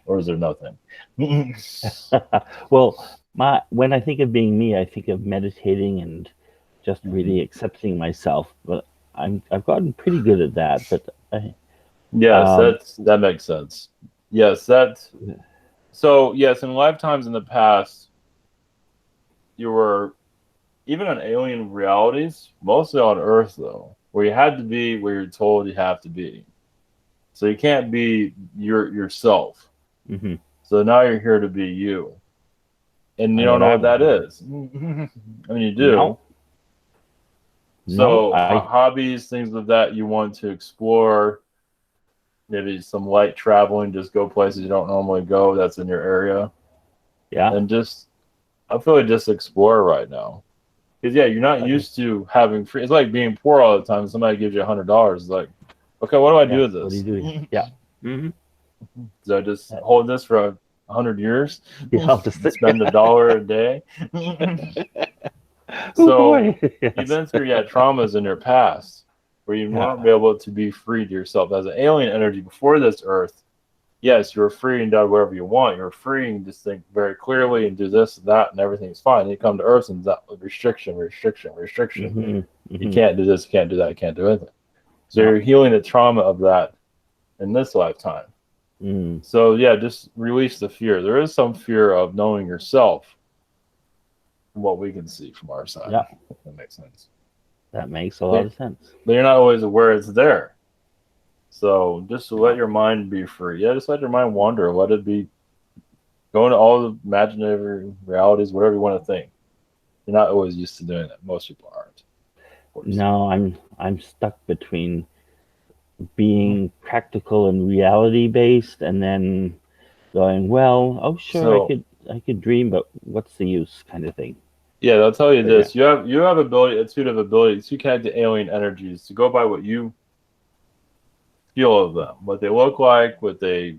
[SPEAKER 1] Or is there nothing?
[SPEAKER 13] Well, when I think of being me, I think of meditating and just really accepting myself. But I've gotten pretty good at that. But
[SPEAKER 1] that makes sense. Yes, so yes, in lifetimes in the past, you were even on alien realities, mostly on Earth though, where you had to be where you're told you have to be. So you can't be yourself. So now you're here to be you, and you don't know what that is. I mean, you do. So hobbies, things like that, you want to explore. Maybe some light traveling, just go places you don't normally go. That's in your area.
[SPEAKER 13] Yeah.
[SPEAKER 1] And I feel like just explore right now. Because you're not used to having free. It's like being poor all the time. Somebody gives you $100. It's like, okay, what do I do with this?
[SPEAKER 13] What are you doing? Yeah.
[SPEAKER 1] So I just hold this for 100 years.
[SPEAKER 13] Yeah, I'll just
[SPEAKER 1] spend $1 a day.
[SPEAKER 13] Oh
[SPEAKER 1] So
[SPEAKER 13] boy.
[SPEAKER 1] you've
[SPEAKER 13] Yes.
[SPEAKER 1] been through traumas in your past where you weren't able to be free to yourself as an alien energy before this Earth. Yes, you were free and done whatever you want. You're free and just think very clearly and do this and that and everything's fine. Then you come to Earth and that restriction. You can't do this, you can't do that, you can't do anything. So you're healing the trauma of that in this lifetime. So yeah, just release the fear. There is some fear of knowing yourself from what we can see from our side.
[SPEAKER 13] Yeah.
[SPEAKER 1] If that makes sense.
[SPEAKER 13] That makes a lot of sense.
[SPEAKER 1] But you're not always aware it's there. So just to let your mind be free. Yeah, just let your mind wander. Let it be going to all the imaginary realities, whatever you want to think. You're not always used to doing that. Most people aren't.
[SPEAKER 13] No, I'm stuck between being practical and reality based, and then going, well, oh sure,
[SPEAKER 1] So-
[SPEAKER 13] I could dream, but what's the use, kind of thing.
[SPEAKER 1] Yeah, they'll tell you
[SPEAKER 13] But
[SPEAKER 1] this. You have intuitive abilities to connect to alien energies, to go by what you feel of them, what they look like, what they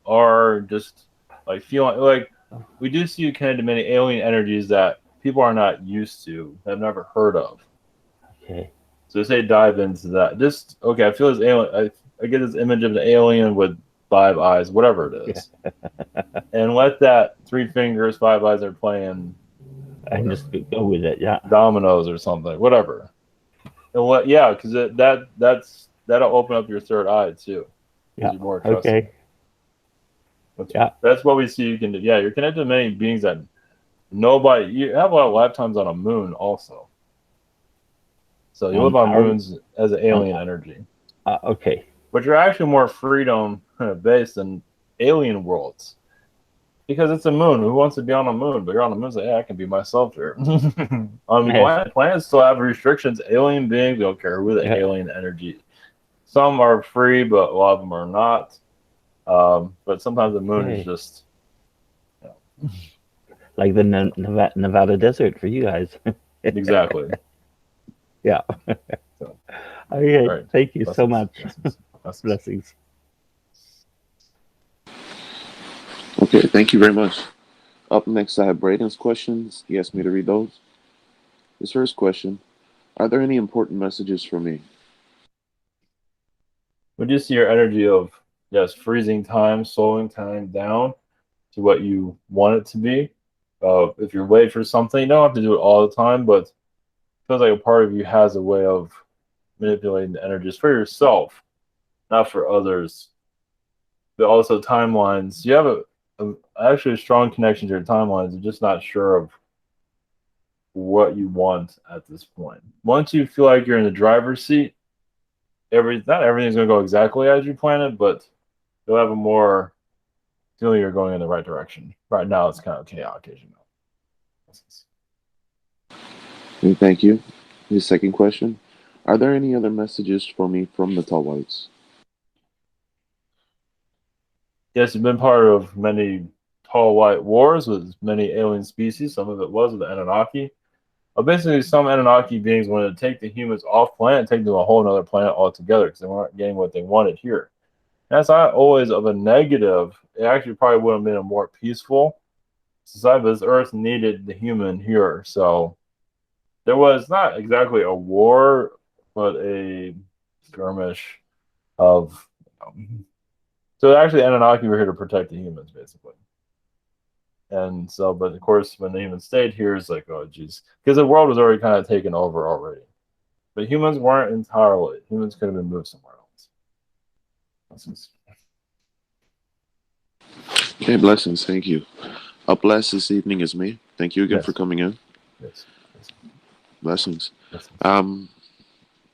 [SPEAKER 1] are, just like feeling like we do see you connect to many alien energies that people are not used to, have never heard of.
[SPEAKER 13] Okay.
[SPEAKER 1] So say dive into that. Just okay, I feel this alien. I get this image of an alien with 5 eyes, whatever it is, and let that 3 fingers, 5 eyes are playing.
[SPEAKER 13] And just go with it, yeah.
[SPEAKER 1] Dominoes or something, whatever. And because that'll open up your third eye too.
[SPEAKER 13] Yeah.
[SPEAKER 1] You're more trusting.
[SPEAKER 13] Okay.
[SPEAKER 1] That's what we see you can do. Yeah, you're connected to many beings that nobody. You have a lot of lifetimes on a moon also. So you live on moons as an alien energy.
[SPEAKER 13] Okay.
[SPEAKER 1] But you're actually more freedom based than alien worlds. Because it's a moon. Who wants to be on a moon? But you're on the moon, I can be myself here. On planets still have restrictions. Alien beings, we don't care who the alien energy. Some are free, but a lot of them are not. But sometimes the moon is just
[SPEAKER 13] like the Nevada desert for you guys.
[SPEAKER 1] Exactly.
[SPEAKER 13] Yeah.
[SPEAKER 1] So,
[SPEAKER 13] okay.
[SPEAKER 1] right.
[SPEAKER 13] Thank you so much.
[SPEAKER 1] Blessings.
[SPEAKER 2] Okay, thank you very much. Up next, I have Braden's questions. He asked me to read those. His first question: are there any important messages for me?
[SPEAKER 1] Would you see your energy of freezing time, slowing time down to what you want it to be? If you're late for something, you don't have to do it all the time, but it feels like a part of you has a way of manipulating the energies for yourself, not for others. But also timelines. You have actually a strong connection to your timelines. You're just not sure of what you want at this point. Once you feel like you're in the driver's seat, not everything's going to go exactly as you planned it, but you'll have a more feeling you're going in the right direction. Right now, it's kind of chaotic, as you know.
[SPEAKER 2] Okay, thank you. His second question: are there any other messages for me from the Tall Whites?
[SPEAKER 1] Yes, you've been part of many tall white wars with many alien species. Some of it was with the Anunnaki. Basically, some Anunnaki beings wanted to take the humans off planet, take them to a whole other planet altogether because they weren't getting what they wanted here. And that's not always of a negative. It actually probably would have been a more peaceful society, but this Earth needed the human here. So there was not exactly a war, but a skirmish of. So actually, Anunnaki were here to protect the humans, basically. And so, but of course, when the humans stayed here, it's like, oh, geez. Because the world was already kind of taken over already. But humans weren't entirely. Humans could have been moved somewhere else.
[SPEAKER 2] Okay, blessings. Thank you. Up last this evening is me. Thank you again for coming in.
[SPEAKER 1] Yes.
[SPEAKER 2] Blessings.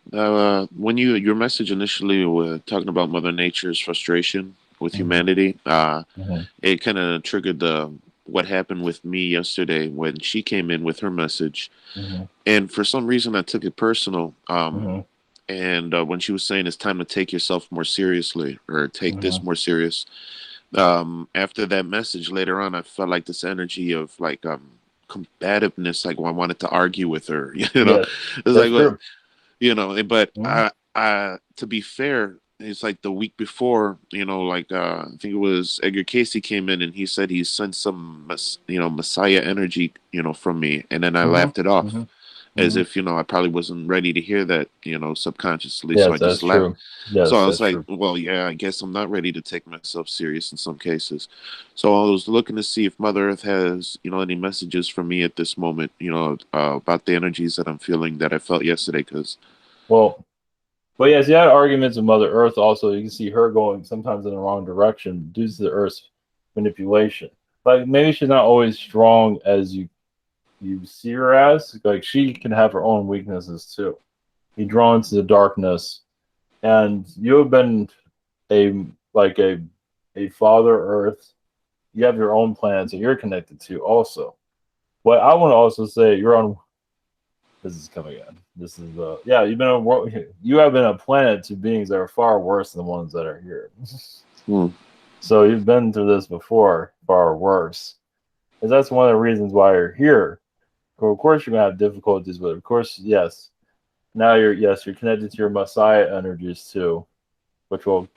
[SPEAKER 2] When your message initially were talking about Mother Nature's frustration with humanity, it kind of triggered what happened with me yesterday when she came in with her message, and for some reason I took it personal. And when she was saying it's time to take yourself more seriously or take this more serious, after that message later on, I felt like this energy of like combativeness, like I wanted to argue with her. You know,
[SPEAKER 1] Yes,
[SPEAKER 2] it's like,
[SPEAKER 1] true.
[SPEAKER 2] you know, but I to be fair, it's like the week before, like I think it was Edgar Casey came in and he said he sent some, Messiah energy, from me, and then I laughed it off as if I probably wasn't ready to hear that, subconsciously. So I
[SPEAKER 1] Yes, that's
[SPEAKER 2] just laughed.
[SPEAKER 1] true.
[SPEAKER 2] So
[SPEAKER 1] Yes,
[SPEAKER 2] I was
[SPEAKER 1] that's
[SPEAKER 2] like,
[SPEAKER 1] true.
[SPEAKER 2] well, yeah, I guess I'm not ready to take myself serious in some cases. So I was looking to see if Mother Earth has, any messages for me at this moment, about the energies that I'm feeling that I felt yesterday. Because,
[SPEAKER 1] Well, but yes, you had arguments with Mother Earth also. You can see her going sometimes in the wrong direction due to the Earth's manipulation. Like maybe she's not always strong as you see her as. Like she can have her own weaknesses too. Be drawn to the darkness, and you have been a like a Father Earth. You have your own planets that you're connected to also. But I want to also say you're on. This is coming in. This is yeah. You have been a planet to beings that are far worse than the ones that are here. So you've been through this before, far worse. And that's one of the reasons why you're here. Of course, you're gonna have difficulties, but of course, yes. Now you're connected to your Messiah energies too, which will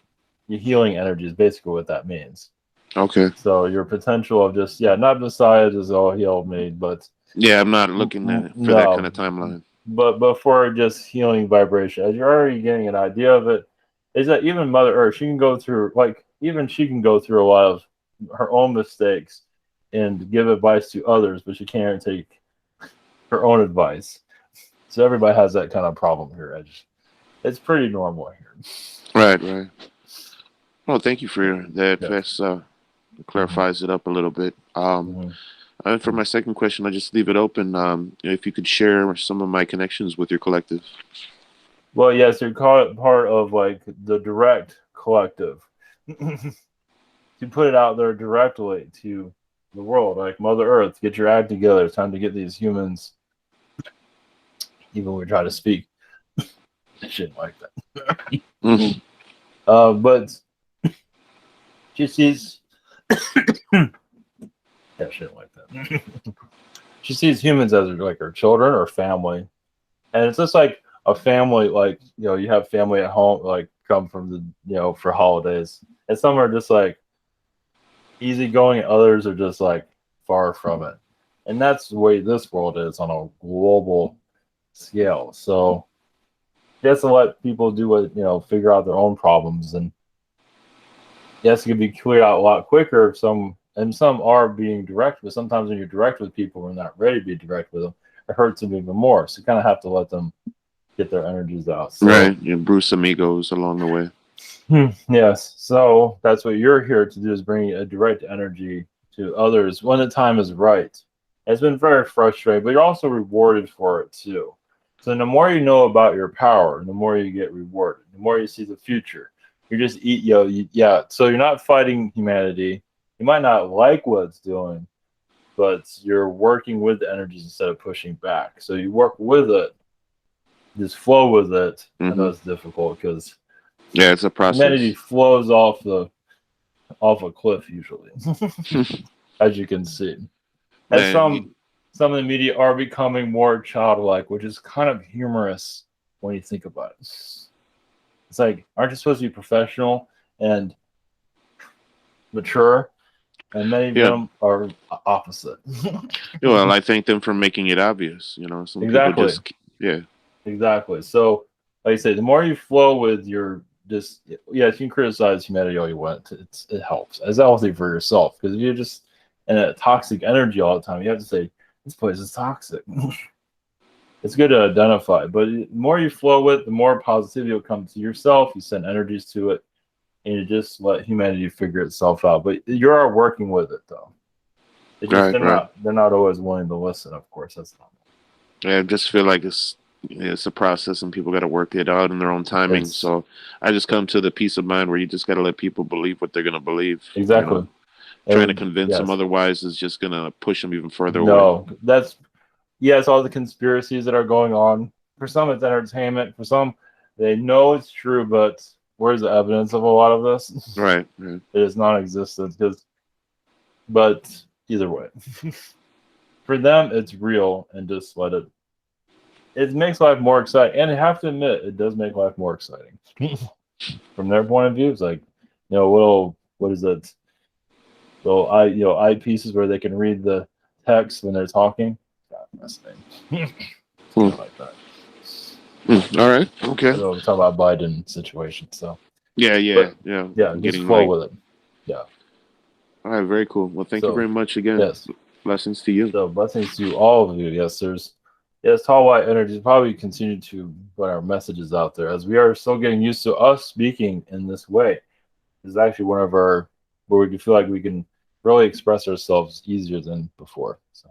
[SPEAKER 1] your healing energy is basically what that means.
[SPEAKER 2] okay.
[SPEAKER 1] So your potential of just not Messiah is all heal me, but
[SPEAKER 2] Yeah, I'm not looking for that kind
[SPEAKER 1] no,
[SPEAKER 2] of timeline.
[SPEAKER 1] but for just healing vibration, as you're already getting an idea of it, is that even Mother Earth, she can go through even she can go through a lot of her own mistakes and give advice to others, but she can't take her own advice. So everybody has that kind of problem here. It's pretty normal here.
[SPEAKER 2] Right. Well, thank you for that.
[SPEAKER 1] Yes.
[SPEAKER 2] That clarifies it up a little bit. And for my second question, I just leave it open. If you could share some of my connections with your collective.
[SPEAKER 1] Well, yes, you're part of like the direct collective. To put it out there directly to the world, like Mother Earth, get your act together. It's time to get these humans. Even when we try to speak, shit like that. But she sees, shit like that. She sees humans as like her children or family, and it's just like a family. Like you have family at home, like come from the for holidays, and some are just like easygoing, and others are just like far from it. And that's the way this world is on a global scale. So just to let people do what figure out their own problems, and yes, it can be cleared out a lot quicker. Some are being direct, but sometimes when you're direct with people who are not ready to be direct with them, it hurts them even more. So you kind of have to let them get their energies out. So,
[SPEAKER 2] right, bruise some egos along the way.
[SPEAKER 1] Yes, so that's what you're here to do, is bring a direct energy to others when the time is right. It's been very frustrating, but you're also rewarded for it too. So the more you know about your power, the more you get rewarded. The more you see the future. You just So you're not fighting humanity. You might not like what it's doing, but you're working with the energies instead of pushing back. So you work with it, just flow with it. I know it's difficult because
[SPEAKER 2] it's a process.
[SPEAKER 1] Humanity flows off a cliff usually, as you can see. And some of the media are becoming more childlike, which is kind of humorous when you think about it. It's like, aren't you supposed to be professional and mature? And many of them are opposite.
[SPEAKER 2] Well, I thank them for making it obvious. Some people just
[SPEAKER 1] Exactly. So, like I say, the more you flow with your you can criticize humanity all you want. It helps as healthy for yourself, because if you're just in a toxic energy all the time, you have to say this place is toxic. It's good to identify, but the more you flow with, the more positivity will come to yourself. You send energies to it, and you just let humanity figure itself out. But you are working with it, though. They're not always willing to listen. Of course, that's not.
[SPEAKER 2] Yeah, I just feel like it's a process, and people got to work it out in their own timing. So I just come to the peace of mind where you just got to let people believe what they're going to believe.
[SPEAKER 1] Exactly.
[SPEAKER 2] Trying to convince them otherwise is just going to push them even further away.
[SPEAKER 1] No, it's all the conspiracies that are going on. For some, it's entertainment. For some, they know it's true, but where's the evidence of a lot of this?
[SPEAKER 2] Right.
[SPEAKER 1] It is non-existent. But either way, for them, it's real, and just let it makes life more exciting. And I have to admit, it does make life more exciting. from their point of view. It's like, what is it? Little eyepieces where they can read the text when they're talking. God, fascinating. Kind of like that.
[SPEAKER 2] All right. Okay.
[SPEAKER 1] I know we're talking about Biden situation, so
[SPEAKER 2] Yeah.
[SPEAKER 1] just
[SPEAKER 2] Getting
[SPEAKER 1] flow
[SPEAKER 2] like.
[SPEAKER 1] with it. Yeah.
[SPEAKER 2] All right. Very cool. Well, thank you very much again.
[SPEAKER 1] Yes.
[SPEAKER 2] Blessings to you.
[SPEAKER 1] So blessings to all of you. Yes, tall white energy probably continue to put our messages out there as we are still getting used to us speaking in this way. This is actually one of our where we can feel like we can really express ourselves easier than before. So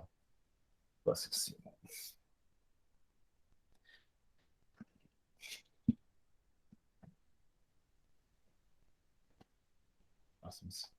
[SPEAKER 1] blessings. Awesome.